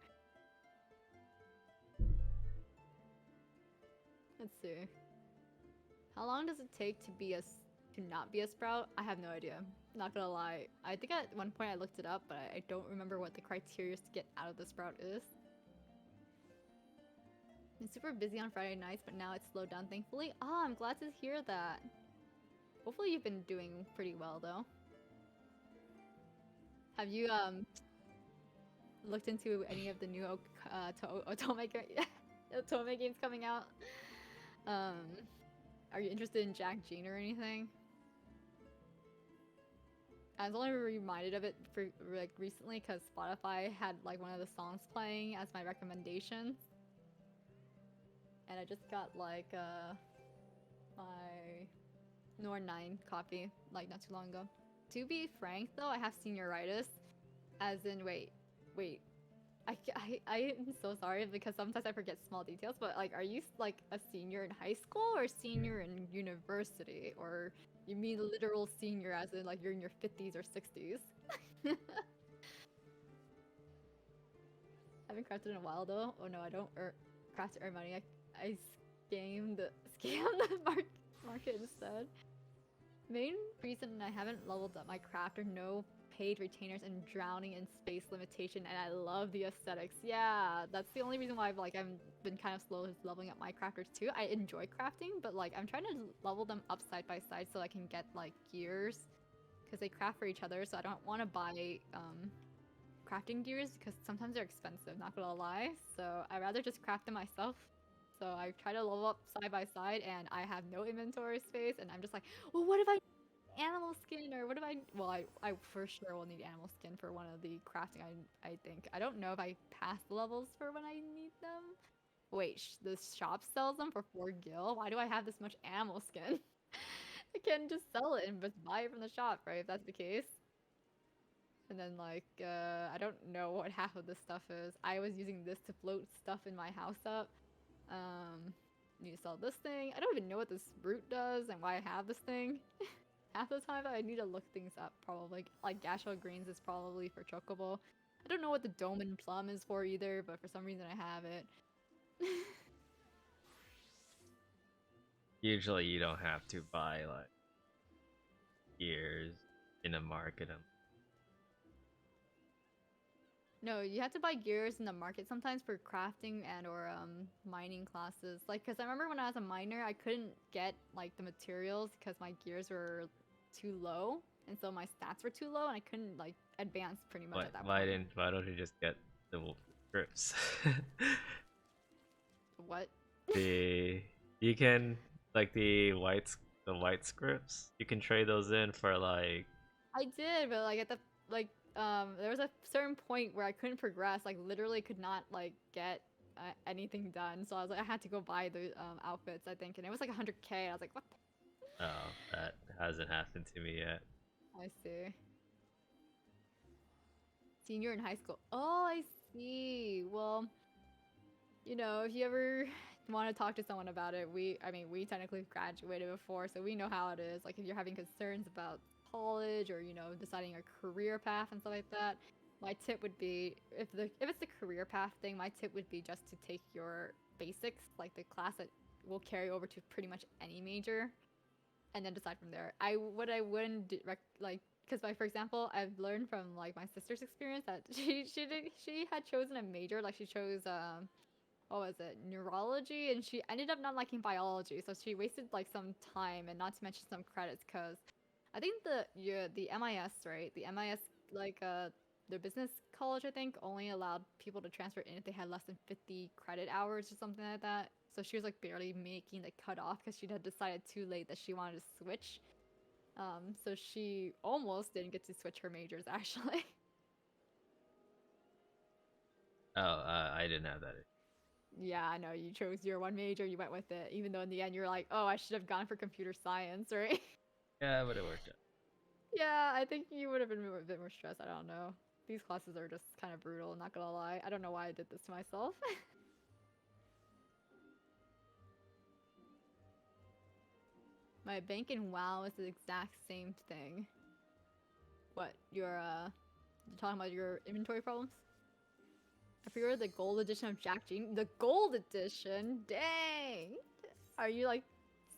Let's see. How long does it take to not be a sprout? I have no idea. Not gonna lie. I think at one point I looked it up, but I don't remember what the criteria to get out of the sprout is. Been super busy on Friday nights, but now it's slowed down thankfully. Ah, I'm glad to hear that. Hopefully you've been doing pretty well though. Have you looked into any of the new Otome Otome games coming out? Are you interested in Jack Jean or anything? I was only reminded of it for like recently because Spotify had like one of the songs playing as my recommendations, and I just got like my Nor 9 copy like not too long ago. To be frank though, I have senioritis, as in wait. I am so sorry because sometimes I forget small details, but like, are you like a senior in high school or senior in university? Or you mean literal senior as in like you're in your 50s or 60s? Haven't crafted in a while though. Oh no, I don't craft to earn money. I scam the market instead. Main reason I haven't leveled up my craft are no paid retainers and drowning in space limitation, and I love the aesthetics. Yeah, that's the only reason why I've been kind of slow with leveling up my crafters too. I enjoy crafting, but like I'm trying to level them up side by side so I can get like gears, because they craft for each other. So I don't want to buy crafting gears because sometimes they're expensive. Not gonna lie. So I rather just craft them myself. So I try to level up side by side, and I have no inventory space, and I'm just like, well, what if I animal skin, or what if I well I for sure will need animal skin for one of the crafting. I think I don't know if I pass the levels for when I need them. Wait, the shop sells them for 4 gil. Why do I have this much animal skin? I can just sell it and just buy it from the shop, right? If that's the case. And then like I don't know what half of this stuff is. I was using this to float stuff in my house up. Need to sell this thing. I don't even know what this root does and why I have this thing. Half the time I need to look things up probably. Like Gashel Greens is probably for Chocobo. I don't know what the Dome and Plum is for either, but for some reason I have it. Usually you don't have to buy like gears in a market. No, you have to buy gears in the market sometimes for crafting and or mining classes. Like, cause I remember when I was a miner, I couldn't get like the materials because my gears were too low, and so my stats were too low, and I couldn't like advance pretty much at that point. Why don't you just get the scripts? What? You can like the white scripts. You can trade those in for like. I did, but like at the like there was a certain point where I couldn't progress. Like literally could not like get anything done. So I was like, I had to go buy the outfits. I think, and it was like 100K. I was like, what? Oh, that hasn't happened to me yet. I see. Senior in high school. Oh, I see. Well, you know, if you ever want to talk to someone about it, I mean, we technically graduated before, so we know how it is. Like, if you're having concerns about college or, you know, deciding a career path and stuff like that, my tip would be, if it's the career path thing, my tip would be just to take your basics, like the class that will carry over to pretty much any major, and then decide from there. What I wouldn't like, because for example, I've learned from like my sister's experience that she had chosen a major, like she chose what was it, neurology, and she ended up not liking biology, so she wasted like some time and not to mention some credits, because I think the MIS, right, the MIS, like the business college, I think only allowed people to transfer in if they had less than 50 credit hours or something like that. So she was like barely making the cutoff because she had decided too late that she wanted to switch. So she almost didn't get to switch her majors actually. Oh, I didn't have that. Yeah, I know you chose your one major, you went with it, even though in the end you're like, oh, I should have gone for computer science, right? Yeah, but it worked out. Yeah, I think you would have been a bit more stressed. I don't know. These classes are just kind of brutal, not gonna lie. I don't know why I did this to myself. My bank in WoW is the exact same thing. What, you're talking about your inventory problems? I pre-ordered the gold edition of Jack Jean. The gold edition? Dang! Are you like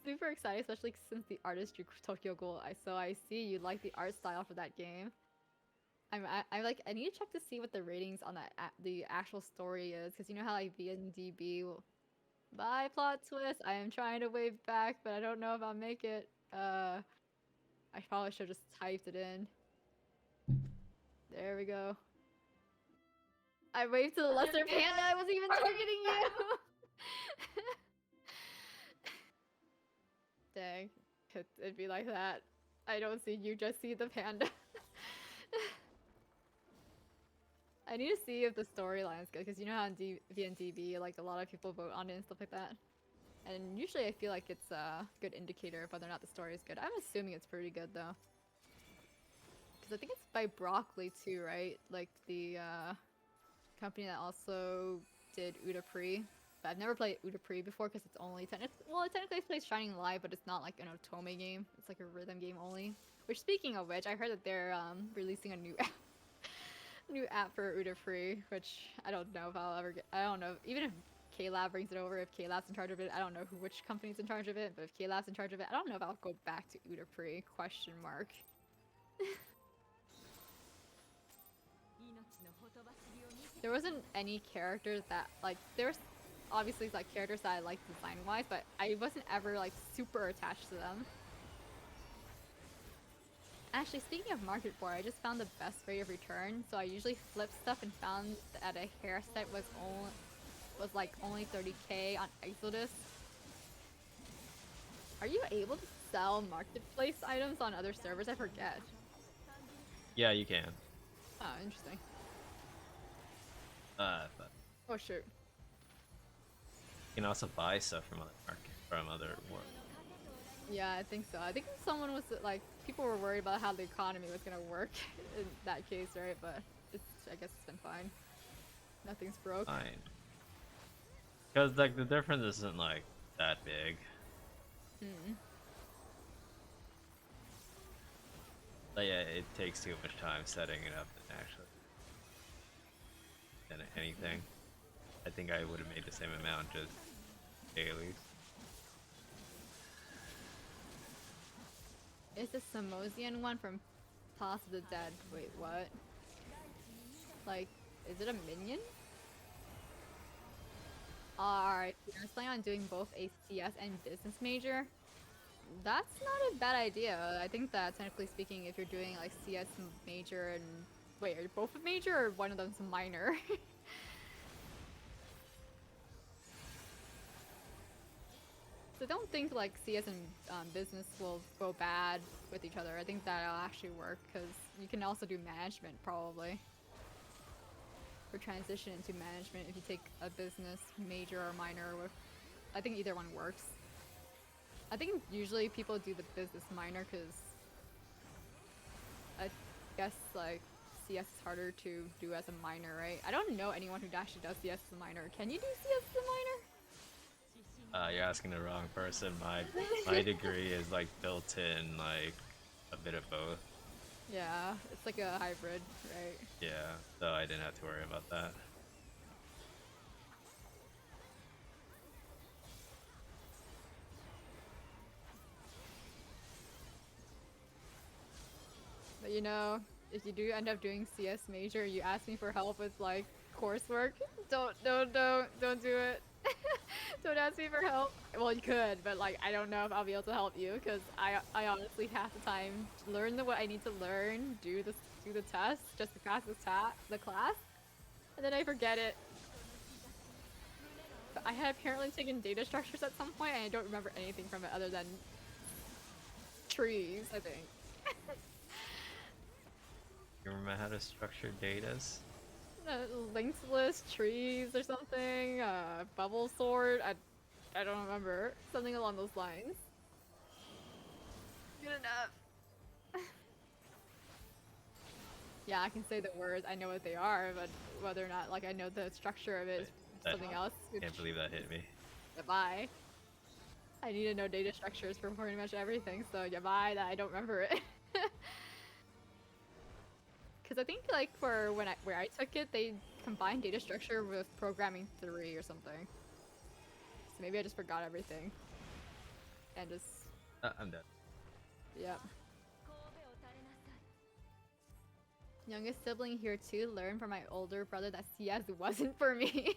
super excited, especially since the artist drew Tokyo Ghoul? I see you like the art style for that game. I like I need to check to see what the ratings on that the actual story is, because you know how like VNDB will. Bye plot twist. I am trying to wave back, but I don't know if I'll make it. I probably should have just typed it in. There we go. I waved to the lesser panda. I wasn't even targeting you. Dang, it'd be like that. I don't see you, just see the panda. I need to see if the storyline's good, because you know how in VNDB, like a lot of people vote on it and stuff like that. And usually I feel like it's a good indicator of whether or not the story is good. I'm assuming it's pretty good though. Because I think it's by Broccoli too, right? Like the company that also did Udapri. But I've never played Udapri before because it's only well, it technically plays Shining Light, but it's not like an otome game. It's like a rhythm game only. Which, speaking of which, I heard that they're releasing a new app. New app for Udapri, which I don't know if I'll ever get. I don't know. Even if K-Lab brings it over, if K-Lab's in charge of it, I don't know which company's in charge of it, but if K-Lab's in charge of it, I don't know if I'll go back to Udapri, question mark. There wasn't any characters that, like, there's obviously like characters that I like design-wise, but I wasn't ever like super attached to them. Actually, speaking of market board, I just found the best rate of return. So I usually flip stuff and found that a hair set was like only 30k on Exodus. Are you able to sell marketplace items on other servers? I forget. Yeah, you can. Oh, interesting. But Oh shoot. you can also buy stuff from other worlds. Yeah, I think so. I think someone was like, people were worried about how the economy was gonna work in that case, right? But I guess it's been fine. Nothing's broke. Fine. Because like the difference isn't like that big. But yeah, it takes too much time setting it up than anything. I think I would have made the same amount just dailies. Is the Samosian one from Toss of the Dead? Wait, what? Like, is it a minion? Alright, you're planning on doing both a CS and business major? That's not a bad idea. I think that technically speaking, if you're doing like CS major and... Wait, are you both a major or one of them's a minor? So don't think like CS and business will go bad with each other. I think that'll actually work because you can also do management probably. Or transition into management if you take a business major or minor. I think either one works. I think usually people do the business minor because I guess like CS is harder to do as a minor, right? I don't know anyone who actually does CS as a minor. Can you do CS as a minor? You're asking the wrong person. My degree is like built in like a bit of both. Yeah, it's like a hybrid, right? Yeah, so I didn't have to worry about that. But you know, if you do end up doing CS major, you ask me for help with like coursework. Don't do it. Don't ask me for help. Well, you could, but like I don't know if I'll be able to help you because I honestly half the time learn what I need to learn, do the test just to pass the class, and then I forget it. But I had apparently taken data structures at some point, and I don't remember anything from it other than trees, I think. You remember how to structure datas? Linked list, trees or something, bubble sort, I don't remember. Something along those lines. Good enough. Yeah, I can say the words, I know what they are, but whether or not, like, I know the structure of it is something else. I can't believe that hit me. Bye. I need to know data structures for pretty much everything, so yeah, bye that I don't remember it. Because I think, like, for where I took it, they combined data structure with programming 3 or something. So maybe I just forgot everything. And just... I'm dead. Yep. Youngest sibling here too, learned from my older brother that CS wasn't for me.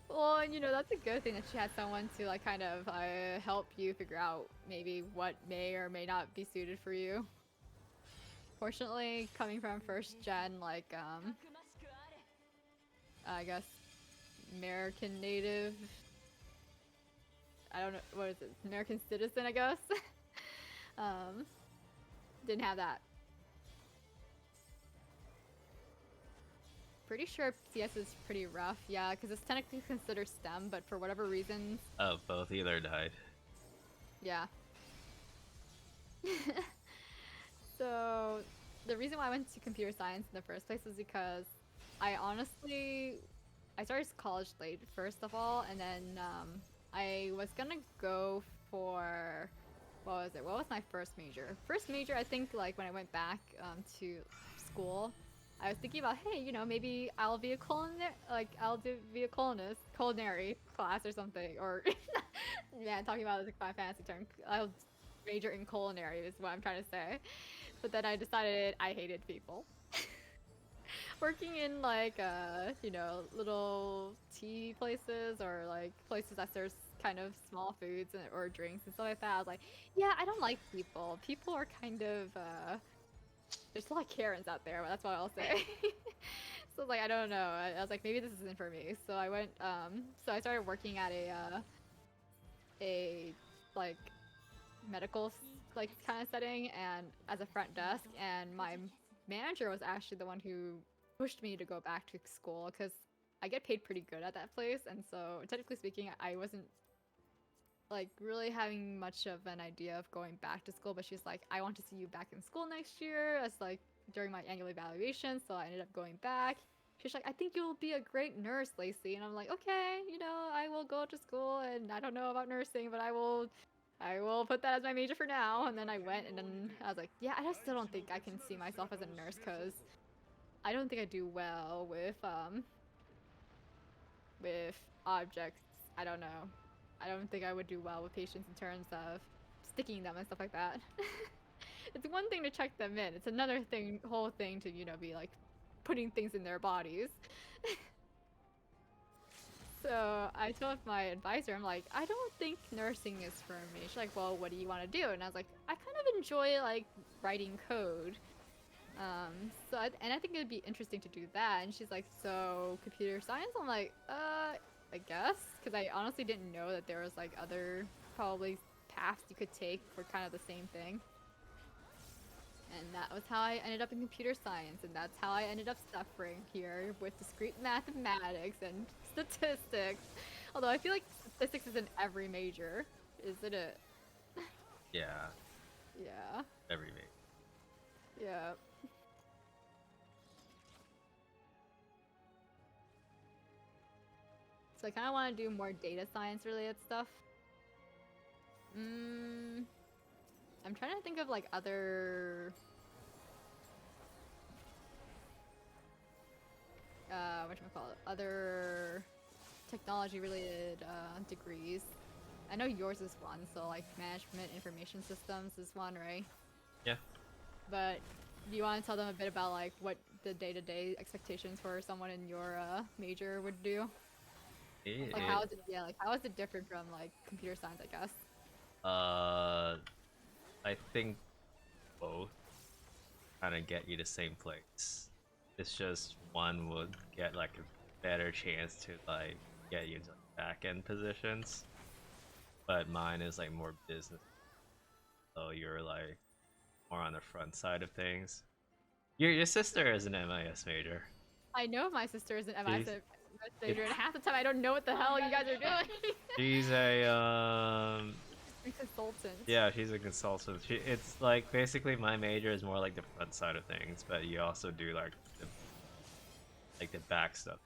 Well, and you know, that's a good thing that she had someone to, like, kind of help you figure out maybe what may or may not be suited for you. Fortunately, coming from first gen, like, I guess, American native, I don't know, what is it, American citizen, I guess? Didn't have that. Pretty sure CS is pretty rough, yeah, because it's technically considered STEM, but for whatever reason... Oh, both either died. Yeah. So, the reason why I went to computer science in the first place was because I started college late, first of all, and then I was gonna go for... What was it? What was my first major? First major, I think, like, when I went back to school, I was thinking about, hey, you know, maybe I'll be a culinary class or something, or yeah, talking about like my fancy term. I'll major in culinary is what I'm trying to say. But then I decided I hated people. Working in like you know, little tea places or like places that serve kind of small foods or drinks and stuff like that. I was like, yeah, I don't like people. People are kind of there's a lot of Karens out there, but that's what I'll say. So I was like, I don't know. I was like, maybe this isn't for me. So I went, so I started working at a like medical like kind of setting and as a front desk, and my manager was actually the one who pushed me to go back to school because I get paid pretty good at that place, and so technically speaking, I wasn't like really having much of an idea of going back to school, but she's like, I want to see you back in school next year as like during my annual evaluation, so I ended up going back. She's like, I think you'll be a great nurse, Lacie, and I'm like, okay, you know, I will go to school, and I don't know about nursing, but I will put that as my major for now. And then I went, and then I was like, yeah, I just still don't think I can see myself as a nurse because I don't think I do well with objects. I don't know. I don't think I would do well with patients in terms of sticking them and stuff like that. It's one thing to check them in. It's another whole thing to, you know, be like putting things in their bodies. So I told my advisor, I'm like, I don't think nursing is for me. She's like, well, what do you want to do? And I was like, I kind of enjoy like writing code. And I think it'd be interesting to do that. And she's like, so computer science? I'm like, I guess, because I honestly didn't know that there was like other probably paths you could take for kind of the same thing. And that was how I ended up in computer science, and that's how I ended up suffering here with discrete mathematics and statistics. Although I feel like statistics is in every major, isn't it? Yeah. Yeah. Every major. Yeah. So I kind of want to do more data science related stuff. I'm trying to think of like other whatchamacallit, other technology related degrees. I know yours is one, so like management information systems is one, right? Yeah. But do you want to tell them a bit about like what the day-to-day expectations for someone in your major would do? Like how is it, yeah, like how is it different from like computer science, I guess? I think both kind of get you the same place. It's just one would get like a better chance to like get you into back end positions, but mine is like more business. So you're like more on the front side of things. Your sister is an MIS major. I know my sister is an She's MIS major, and half the time I don't know what the hell you guys are doing. she's a I'm a consultant. yeah, she's a consultant. It's like basically my major is more like the front side of things, but you also do like the back stuff.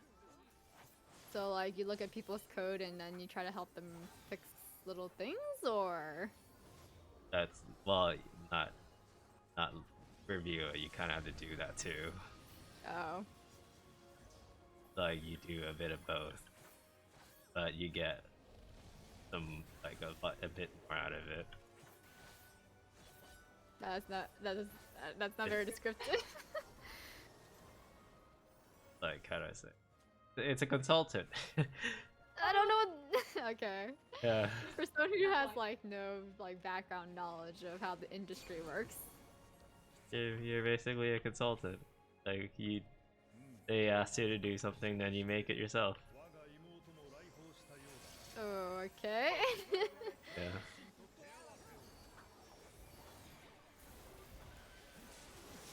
So like you look at people's code and then you try to help them fix little things, or That's well, not review it. You kind of have to do that too. oh, Like you do a bit of both, but you get some like a bit more out of it. that's not very descriptive. Like how do I say? It's a consultant. I don't know what. Okay. Yeah. For someone who has like no like background knowledge of how the industry works. You're basically a consultant. Like they ask you to do something, then you make it yourself. Oh, okay. Yeah.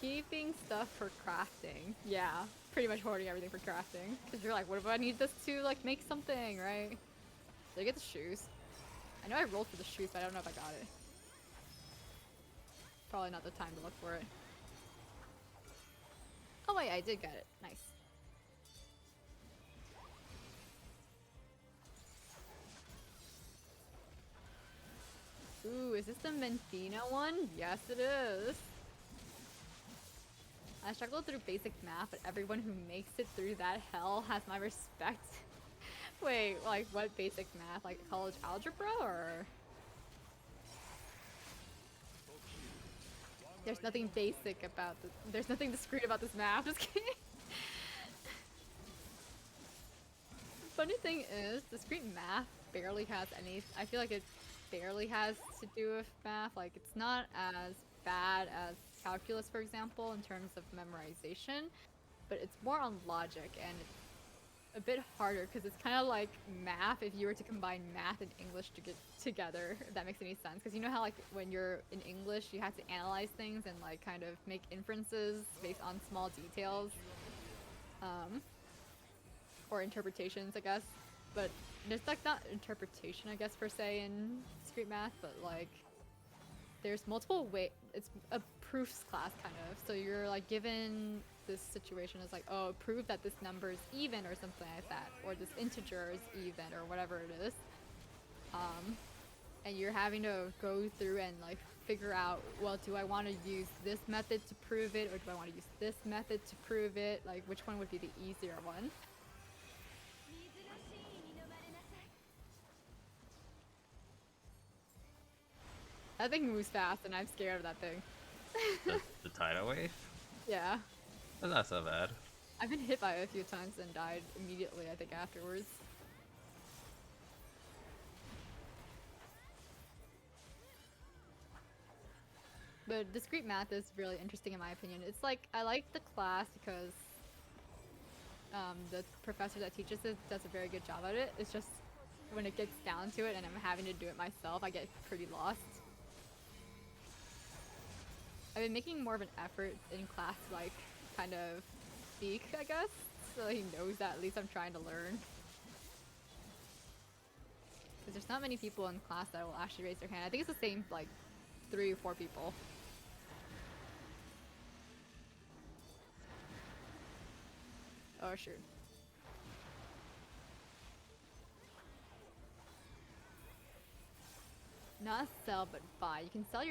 Keeping stuff for crafting. Yeah, pretty much hoarding everything for crafting. Cause you're like, what if I need this to like make something, right? Did I get the shoes? I know I rolled for the shoes, but I don't know if I got it. Probably not the time to look for it. Oh wait, I did get it. Nice. Ooh, is this the Menfina one? Yes, it is. I struggled through basic math, but everyone who makes it through that hell has my respect. Wait, like what basic math? Like college algebra or? There's nothing basic about this. There's nothing discreet about this math. Just kidding. Funny thing is, discrete math barely has any. I feel like it barely has to do with math. Like it's not as bad as calculus, for example, in terms of memorization, but it's more on logic and it's a bit harder because it's kind of like math if you were to combine math and English to get together, if that makes any sense. Because you know how like when you're in English you have to analyze things and like kind of make inferences based on small details, or interpretations, I guess. But there's like not interpretation, I guess, per se in discrete math, but like there's multiple ways. It's a proofs class kind of. So you're like given this situation as like, oh, prove that this number is even or something like that, or this integer is even or whatever it is. And you're having to go through and like figure out, well, do I want to use this method to prove it, or do I want to use this method to prove it? Like, which one would be the easier one? That thing moves fast, and I'm scared of that thing. The tidal wave? Yeah. That's not so bad. I've been hit by it a few times and died immediately, I think, afterwards. But discrete math is really interesting in my opinion. It's like, I like the class because the professor that teaches it does a very good job at it. It's just when it gets down to it and I'm having to do it myself, I get pretty lost. I've been making more of an effort in class to like kind of speak, I guess, so he knows that at least I'm trying to learn. Because there's not many people in class that will actually raise their hand. I think it's the same, like, 3 or 4 people. Oh, sure. Not sell, but buy. You can sell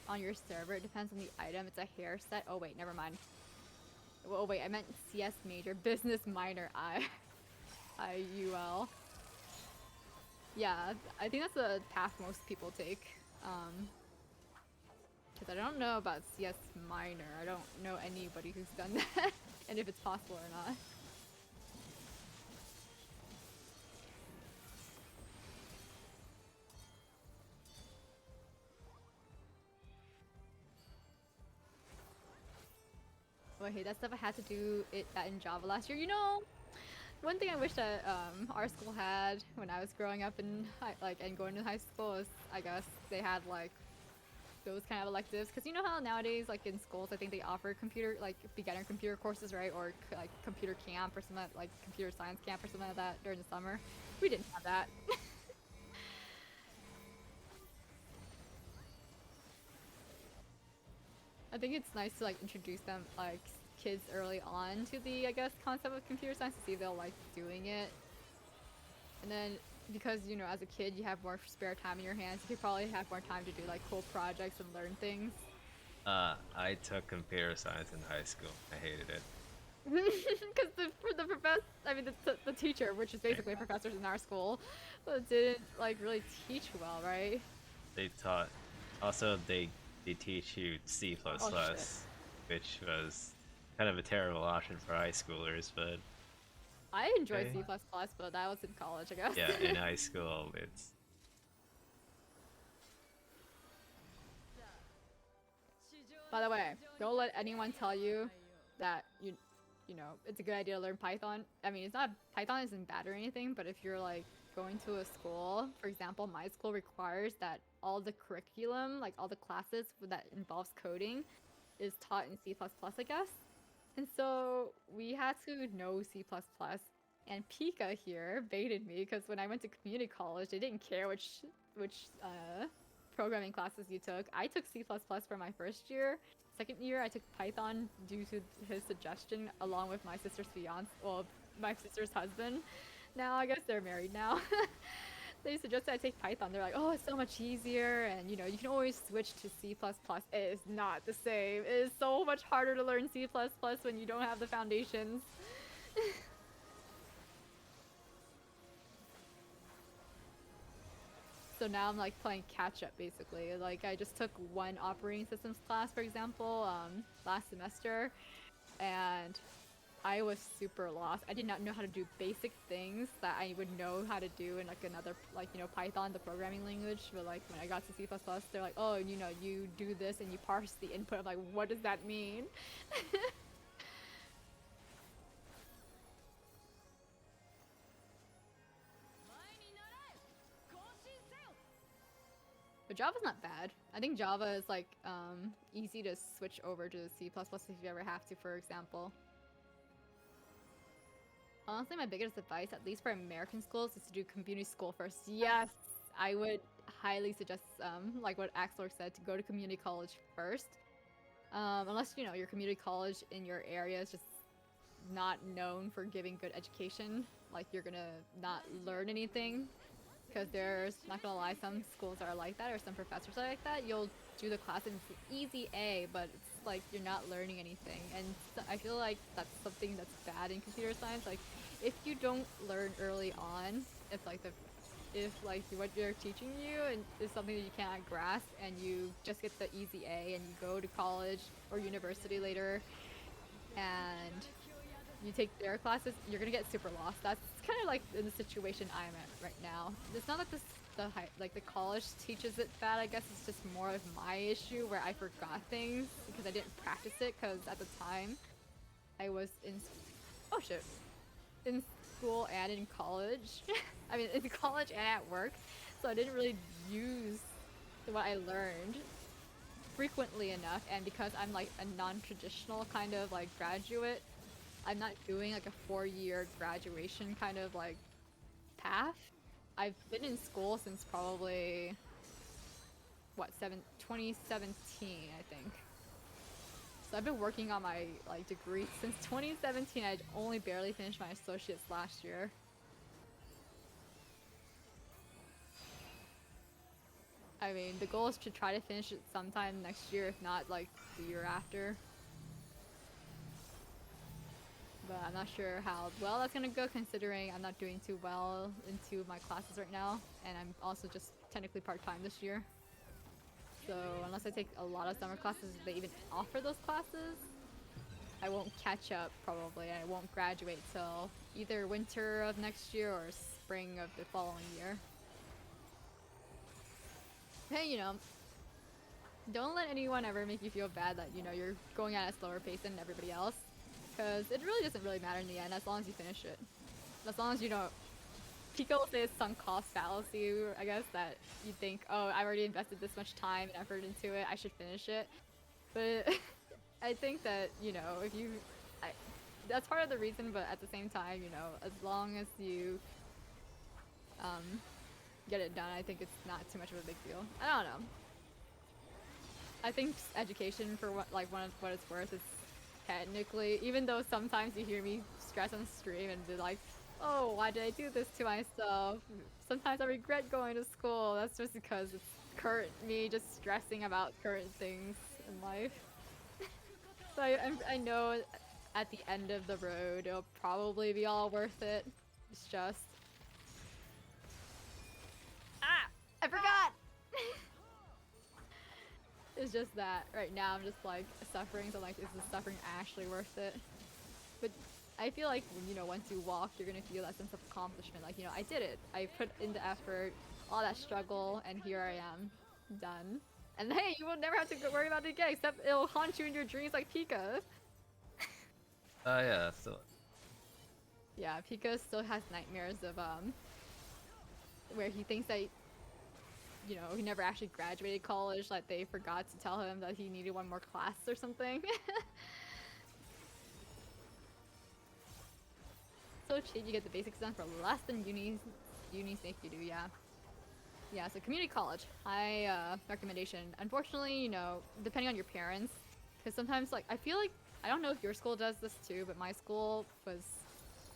on your server. It depends on the item. It's a hair set. Oh wait, never mind. Oh wait, I meant CS major, business minor. IUL. Yeah, I think that's a path most people take. Because I don't know about CS minor. I don't know anybody who's done that, and if it's possible or not. Oh, I hate that stuff. I had to do it in Java last year. You know, One thing I wish that our school had when I was growing up in and going to high school is I guess they had like those kind of electives, because you know how nowadays like in schools I think they offer computer like beginner computer courses, right, or like computer camp or something like computer science camp or something like that during the summer. We didn't have that. I think it's nice to like introduce them like kids early on to the I guess concept of computer science to see if they'll like doing it. And then because you know as a kid you have more spare time in your hands, you could probably have more time to do like cool projects and learn things. I took computer science in high school. I hated it. Because the professor, I mean the teacher, which is basically professors in our school, didn't like really teach well, right? They taught. Also, they teach you C++, Oh shit. which was kind of a terrible option for high schoolers, but I enjoy okay. C++, but that was in college, I guess. Yeah, in high school, it's By the way, don't let anyone tell you that you know it's a good idea to learn Python. I mean, it's not Python isn't bad or anything, but if you're like going to a school, for example, my school requires that all the curriculum, like all the classes that involves coding, is taught in C++, I guess. And so we had to know C++. And Pika here baited me because when I went to community college, they didn't care which programming classes you took. I took C++ for my first year. Second year, I took Python due to his suggestion, along with my sister's fiance, well, my sister's husband. Now I guess they're married now. They suggested I take Python. They're like, oh, it's so much easier, and you know, you can always switch to C++. It is not the same. It is so much harder to learn C++ when you don't have the foundations. So now I'm like playing catch up basically. Like I just took one operating systems class, for example, last semester, and I was super lost. I did not know how to do basic things that I would know how to do in like another, like, you know, Python, the programming language. But like when I got to C++, they're like, oh, you know, you do this and you parse the input. I'm like, what does that mean? But Java's not bad. I think Java is like easy to switch over to C++ if you ever have to, for example. Honestly, my biggest advice, at least for American schools, is to do community school first. Yes, I would highly suggest, like what Axler said, to go to community college first. Unless, you know, your community college in your area is just not known for giving good education. Like, you're gonna not learn anything. Because there's, not gonna lie, some schools are like that, or some professors are like that. You'll do the class and it's an easy A, but it's like you're not learning anything. And I feel like that's something that's bad in computer science. Like, if you don't learn early on, if like what you're teaching you and is something that you cannot grasp, and you just get the easy A and you go to college or university later, and you take their classes, you're gonna get super lost. That's kind of like in the situation I'm at right now. It's not that the college teaches it bad. I guess it's just more of my issue where I forgot things because I didn't practice it. Because at the time, I was in school and in college. I mean, in college and at work, so I didn't really use what I learned frequently enough. And because I'm like a non-traditional kind of like graduate, I'm not doing like a 4-year graduation kind of like path. I've been in school since probably 2017, I think. So I've been working on my like degree since 2017. I only barely finished my associates last year. I mean, the goal is to try to finish it sometime next year, if not like the year after. But I'm not sure how well that's gonna go, considering I'm not doing too well into my classes right now, and I'm also just technically part-time this year. So unless I take a lot of summer classes, if they even offer those classes, I won't catch up probably, and I won't graduate till either winter of next year or spring of the following year. Hey, you know, don't let anyone ever make you feel bad that, you know, you're going at a slower pace than everybody else. Because it really doesn't really matter in the end, as long as you finish it. as long as you don't. People will say it's sunk cost fallacy, I guess, that you think, oh, I already invested this much time and effort into it, I should finish it. But I think that, you know, if you, that's part of the reason, but at the same time, you know, as long as you get it done, I think it's not too much of a big deal. I don't know. I think education, for what it's worth, is technically, even though sometimes you hear me stress on stream and be like, oh, why did I do this to myself? Sometimes I regret going to school. That's just because it's current me just stressing about current things in life. So I know at the end of the road, it'll probably be all worth it. It's just... Ah! I forgot! It's just that right now I'm just like suffering, so like, is the suffering actually worth it? But I feel like when, you know, once you walk, you're gonna feel that sense of accomplishment. Like, you know, I did it. I put in the effort, all that struggle, and here I am, done. And hey, you will never have to worry about it again, except it'll haunt you in your dreams like Pika. Yeah, still. Yeah, Pika still has nightmares of where he thinks that, you know, he never actually graduated college, like they forgot to tell him that he needed one more class or something. So cheap, you get the basics done for less than uni snake you do, yeah. Yeah, so community college, high recommendation. Unfortunately, you know, depending on your parents, because sometimes, like, I feel like, I don't know if your school does this too, but my school was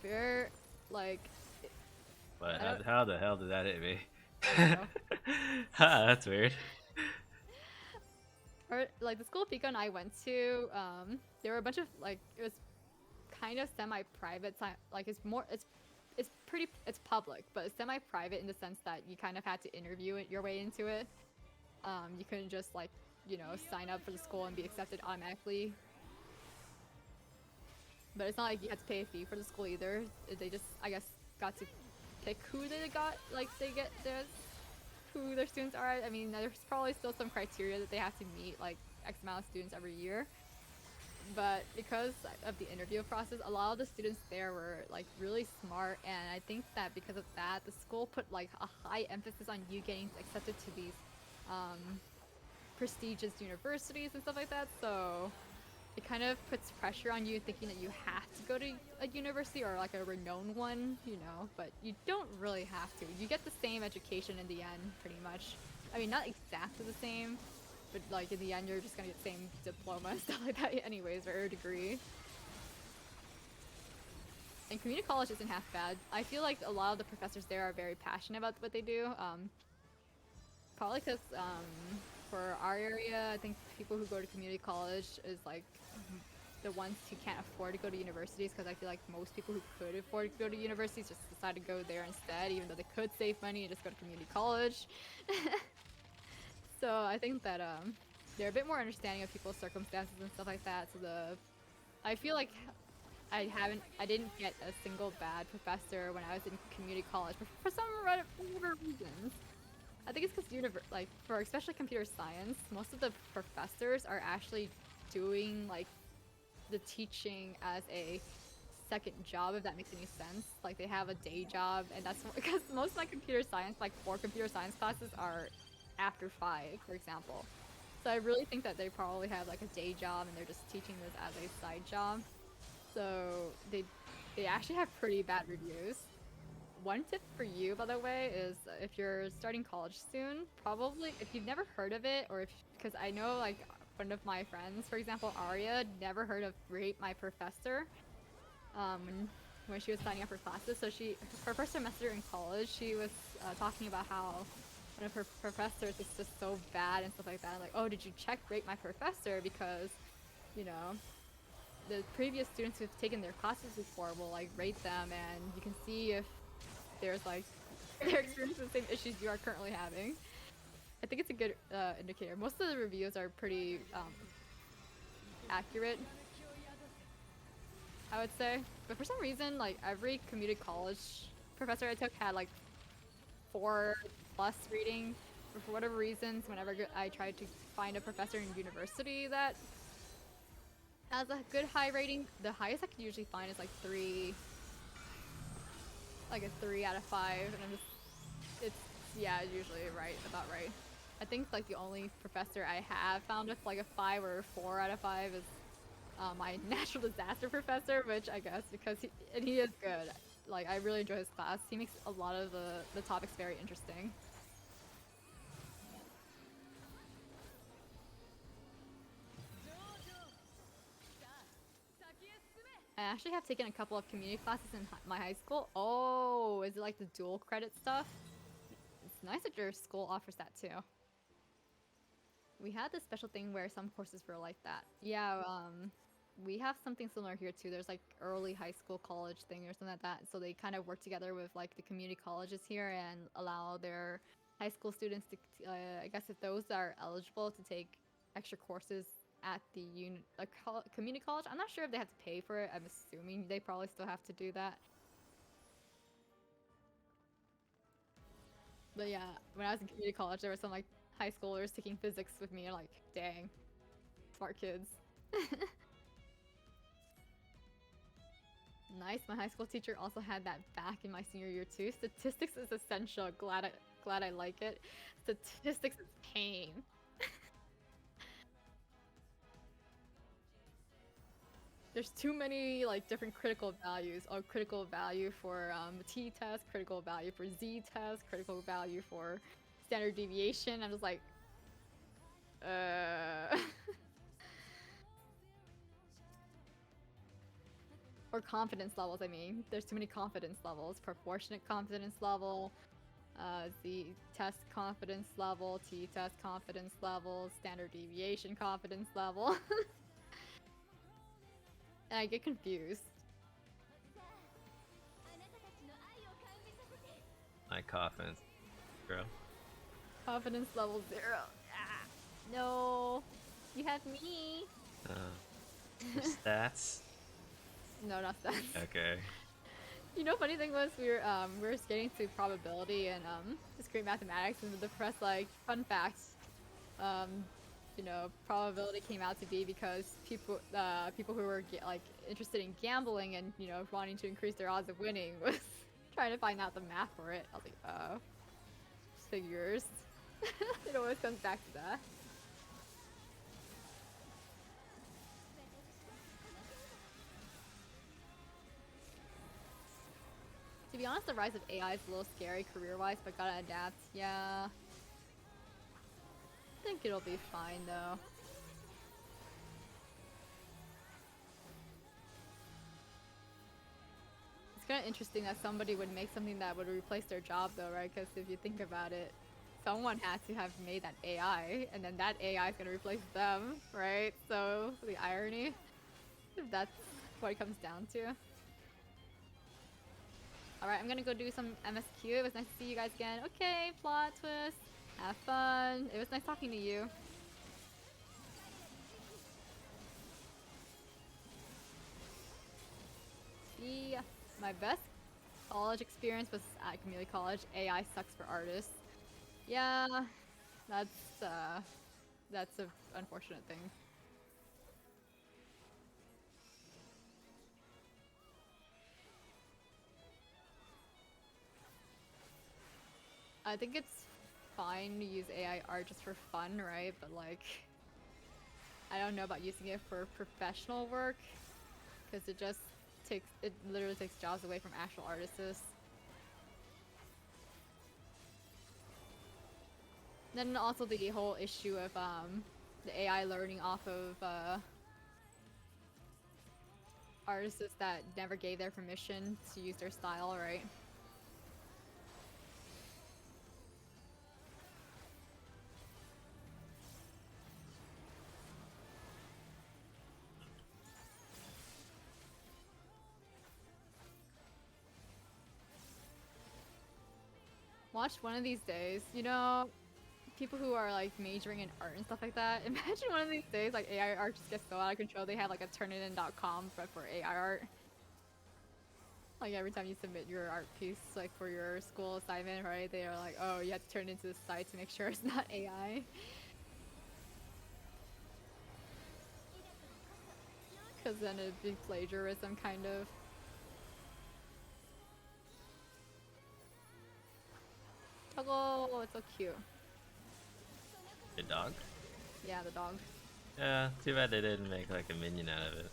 very, like... But how the hell did that hit me? I don't know. That's weird. Or, like, the school Pika and I went to, there were a bunch of, like, it was kind of semi-private, like, it's public, but it's semi-private in the sense that you kind of had to interview it your way into it. You couldn't just, like, you know, sign up for the school and be accepted automatically. But it's not like you had to pay a fee for the school either. They just, I guess, got to pick who they got, like, who their students are. I mean, there's probably still some criteria that they have to meet, like, X amount of students every year. But because of the interview process, a lot of the students there were, like, really smart, and I think that because of that, the school put, like, a high emphasis on you getting accepted to these prestigious universities and stuff like that, so it kind of puts pressure on you thinking that you have to go to a university or, like, a renowned one, you know, but you don't really have to. You get the same education in the end, pretty much. I mean, not exactly the same, but, like, in the end, you're just gonna get the same diploma and stuff like that anyways, or a degree. And community college isn't half bad. I feel like a lot of the professors there are very passionate about what they do. Probably because, for our area, I think people who go to community college is, like, the ones who can't afford to go to universities, because I feel like most people who could afford to go to universities just decide to go there instead, even though they could save money and just go to community college. So I think that they're a bit more understanding of people's circumstances and stuff like that. So I feel like I didn't get a single bad professor when I was in community college for some whatever reasons. I think it's because like, for especially computer science, most of the professors are actually doing, like, the teaching as a second job, if that makes any sense. Like, they have a day job, and that's because most of my computer science, like 4 computer science classes, are after 5, for example. So I really think that they probably have, like, a day job and they're just teaching this as a side job. So they actually have pretty bad reviews. One tip for you, by the way, is if you're starting college soon, probably, if you've never heard of it, or because I know, like, one of my friends, for example, Aria, never heard of Rate My Professor when she was signing up for classes. So her first semester in college, she was talking about how one of her professors is just so bad and stuff like that. Like, oh, did you check Rate My Professor? Because, you know, the previous students who've taken their classes before will, like, rate them, and you can see if there's, like, they're experiencing the same issues you are currently having. I think it's a good indicator. Most of the reviews are pretty accurate, I would say. But for some reason, like, every community college professor I took had, like, 4+ rating. For whatever reasons, whenever I tried to find a professor in university that has a good high rating, the highest I could usually find is like 3. like a 3 out of 5, and I'm just, it's, yeah, usually about right. I think like the only professor I have found with like a 5 or 4 out of 5 is my natural disaster professor, which I guess because he is good. Like I really enjoy his class. He makes a lot of the topics very interesting. I actually have taken a couple of community classes in my high school. Oh, is it like the dual credit stuff? It's nice that your school offers that too. We had this special thing where some courses were like that. Yeah, we have something similar here too. There's like early high school college thing or something like that. So they kind of work together with like the community colleges here and allow their high school students to, I guess if those are eligible to take extra courses at the community college. I'm not sure if they have to pay for it. I'm assuming they probably still have to do that. But yeah, when I was in community college, there were some like high schoolers taking physics with me. Like, dang, smart kids. Nice. My high school teacher also had that back in my senior year too. Statistics is essential. Glad I like it. Statistics is pain. There's too many like different critical values. Oh, critical value for T test, critical value for Z test, critical value for standard deviation. I'm just like, or confidence levels, I mean. There's too many confidence levels. Proportionate confidence level, Z test confidence level, T test confidence level, standard deviation confidence level. And I get confused. My confidence, girl. Confidence level 0. Ah, no. You have me. Your stats? No, not that. Okay. You know, funny thing was we were skating to probability and discrete mathematics, and the press like fun fact, you know, probability came out to be because people who were like interested in gambling and you know wanting to increase their odds of winning was trying to find out the math for it. I was like, oh, figures. It always comes back to that. To be honest, the rise of AI is a little scary career-wise, but gotta adapt. Yeah. I think it'll be fine though. It's kind of interesting that somebody would make something that would replace their job though, right? Because if you think about it, someone had to have made that AI, and then that AI is gonna replace them, right? So the irony, if that's what it comes down to. Alright, I'm gonna go do some MSQ. It was nice to see you guys again. Okay, plot twist. Have fun. It was nice talking to you. See, my best college experience was at community college. AI sucks for artists. Yeah, that's an unfortunate thing. I think it's fine to use AI art just for fun, right? But like, I don't know about using it for professional work, because it literally takes jobs away from actual artists. Then also the whole issue of the AI learning off of artists that never gave their permission to use their style, right? Watch one of these days, you know, people who are like majoring in art and stuff like that, imagine one of these days like AI art just gets so out of control, they have like a turnitin.com but for AI art. Like every time you submit your art piece like for your school assignment, right, they are like, oh, you have to turn it into the site to make sure it's not AI. Because then it'd be plagiarism, kind of. Toggle, it's so cute. The dog? Yeah, the dog. Yeah, too bad they didn't make like a minion out of it.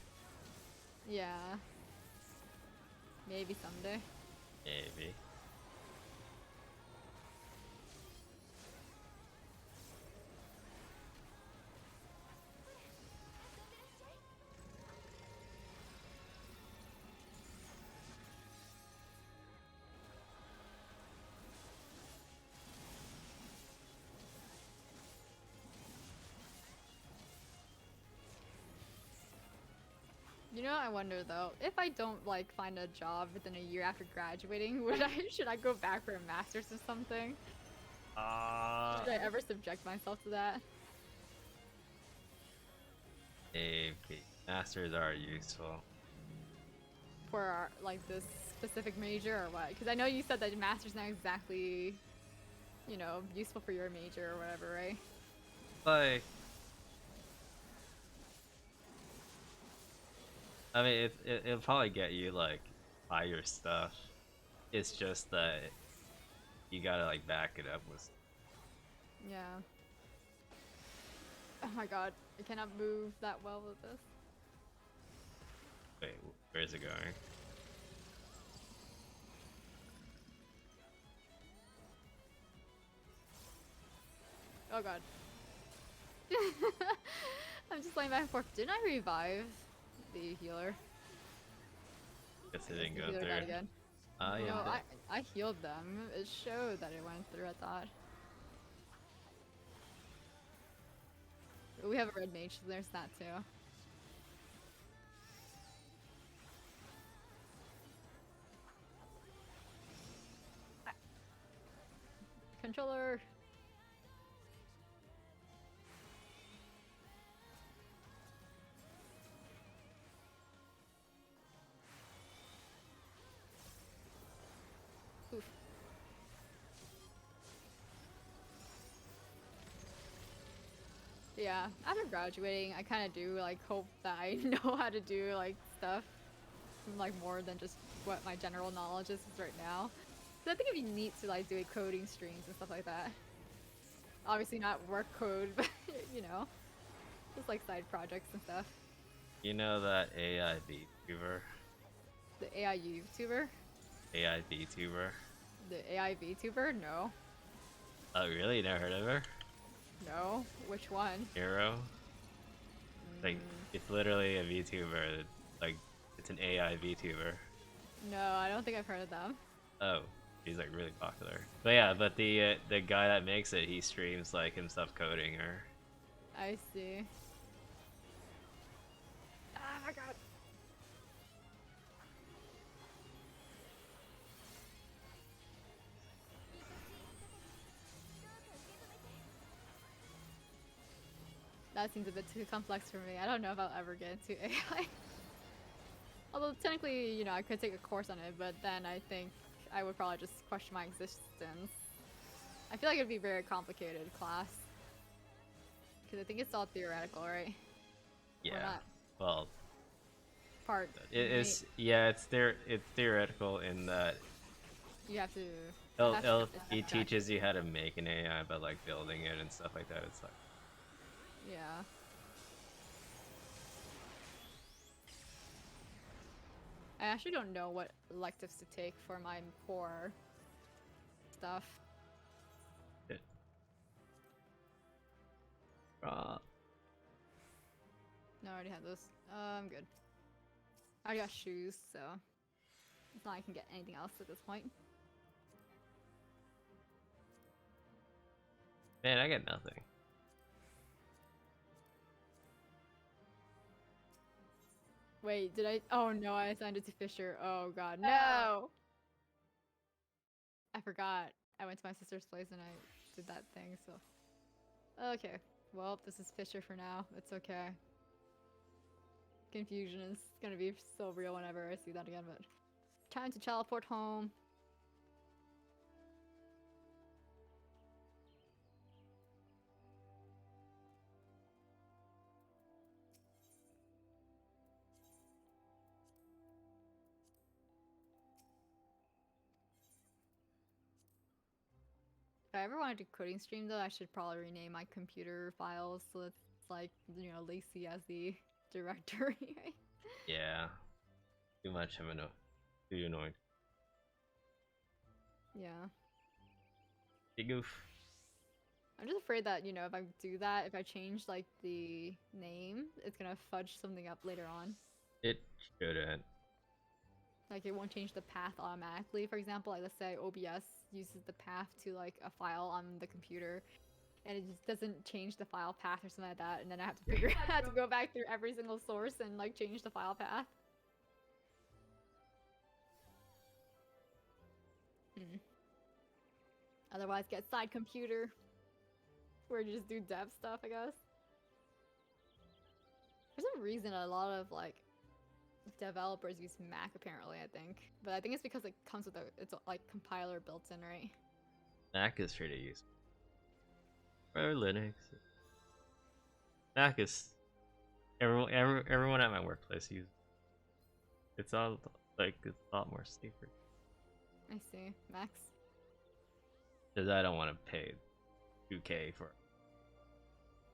Yeah. Maybe someday. Maybe. You know, I wonder though, if I don't like find a job within a year after graduating, should I go back for a master's or something? Should I ever subject myself to that? Maybe. Masters are useful. For like this specific major or what? Because I know you said that master's not exactly, you know, useful for your major or whatever, right? Like, I mean, it'll probably get you like buy your stuff. It's just that you gotta like back it up with. Yeah. Oh my god, I cannot move that well with this. Wait, where is it going? Oh god. I'm just laying back and forth. Didn't I revive the healer? Guess it didn't The go healer died through. again. Ah, yeah. No, I healed them. It showed that it went through, I thought. We have a red mage, so there's that too. Controller! Oof. Yeah, after graduating, I kind of do like hope that I know how to do like stuff like more than just what my general knowledge is right now. So I think it'd be neat to like do coding streams and stuff like that. Obviously not work code, but you know, just like side projects and stuff. You know that AI VTuber? The AI YouTuber? AI VTuber? The AI VTuber? No. Oh, really? You never heard of her? No. Which one? Hero? Like, it's literally a VTuber. Like, it's an AI VTuber. No, I don't think I've heard of them. Oh, he's like really popular. But yeah, but the guy that makes it, he streams like himself coding her. I see. Oh my god. That seems a bit too complex for me. I don't know if I'll ever get into AI. Although technically, you know, I could take a course on it, but then I think I would probably just question my existence. I feel like it'd be a very complicated class. Because I think it's all theoretical, right? Yeah. not? Well, Part. it's yeah, it's theoretical in that You have to. it teaches you how to make an AI, but like building it and stuff like that, it's like. Yeah. I actually don't know what electives to take for my core stuff. It. No, I already have those. I'm good. I already got shoes, so it's not like I can get anything else at this point. Man, I get nothing. Wait, did I? Oh no, I assigned it to Fisher. Oh god, no! I forgot. I went to my sister's place and I did that thing, so. Okay, well, this is Fisher for now. It's okay. Confusion is gonna be so real whenever I see that again, but. Time to teleport home. If I ever want to do coding stream though, I should probably rename my computer files so it's like, you know, Lacie as the directory, right? Yeah. Too much too annoying. Yeah. Big goof. I'm just afraid that, you know, if I do that, if I change like the name, it's gonna fudge something up later on. It shouldn't. Like it won't change the path automatically. For example, like let's say OBS uses the path to like a file on the computer and it just doesn't change the file path or something like that, and then I have to figure out to go back through every single source and like change the file path. Otherwise get side computer where you just do dev stuff, I guess. For some reason a lot of like developers use Mac apparently, I think. But I think it's because it comes with it's like compiler built in, right? Mac is free to use. Or Linux. Mac is everyone at my workplace uses. It's all like it's a lot more safer. I see. Max. Because I don't want to pay $2K for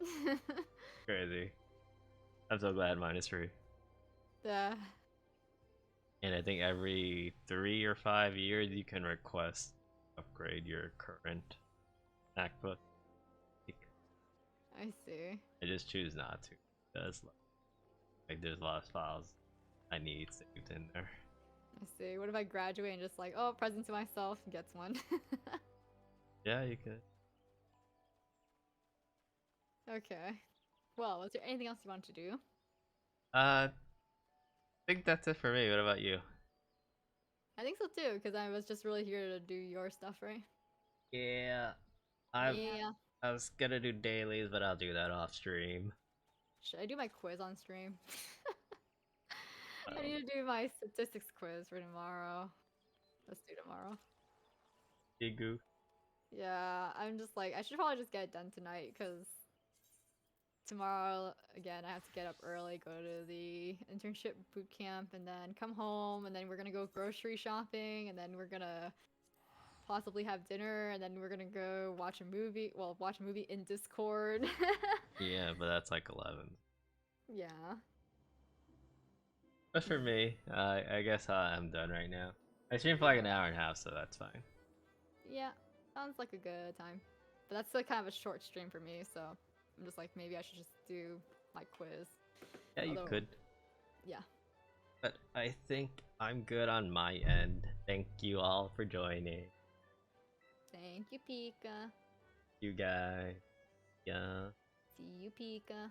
it. Crazy. I'm so glad mine is free. Yeah. And I think every 3 or 5 years you can request upgrade your current MacBook. I see. I just choose not to. Because like there's a lot of files I need saved in there. I see. What if I graduate and just like, oh, present to myself, gets one? Yeah, you could. Okay. Well, was there anything else you wanted to do? I think that's it for me. What about you? I think so too, because I was just really here to do your stuff, right? Yeah, Yeah. I was gonna do dailies, but I'll do that off stream. Should I do my quiz on stream? I need to do my statistics quiz for tomorrow. Let's do tomorrow. Big goof. Yeah, I'm just like, I should probably just get it done tonight, because tomorrow, again, I have to get up early, go to the internship boot camp, and then come home, and then we're gonna go grocery shopping, and then we're gonna possibly have dinner, and then we're gonna go watch a movie. Well, watch a movie in Discord. Yeah, but that's like 11. Yeah. But for me, I guess I'm done right now. I streamed for like an hour and a half, so that's fine. Yeah, sounds like a good time. But that's like kind of a short stream for me, so I'm just like, maybe I should just do my quiz. Yeah, you could. Yeah. But I think I'm good on my end. Thank you all for joining. Thank you, Pika. You guys. Yeah. See you, Pika.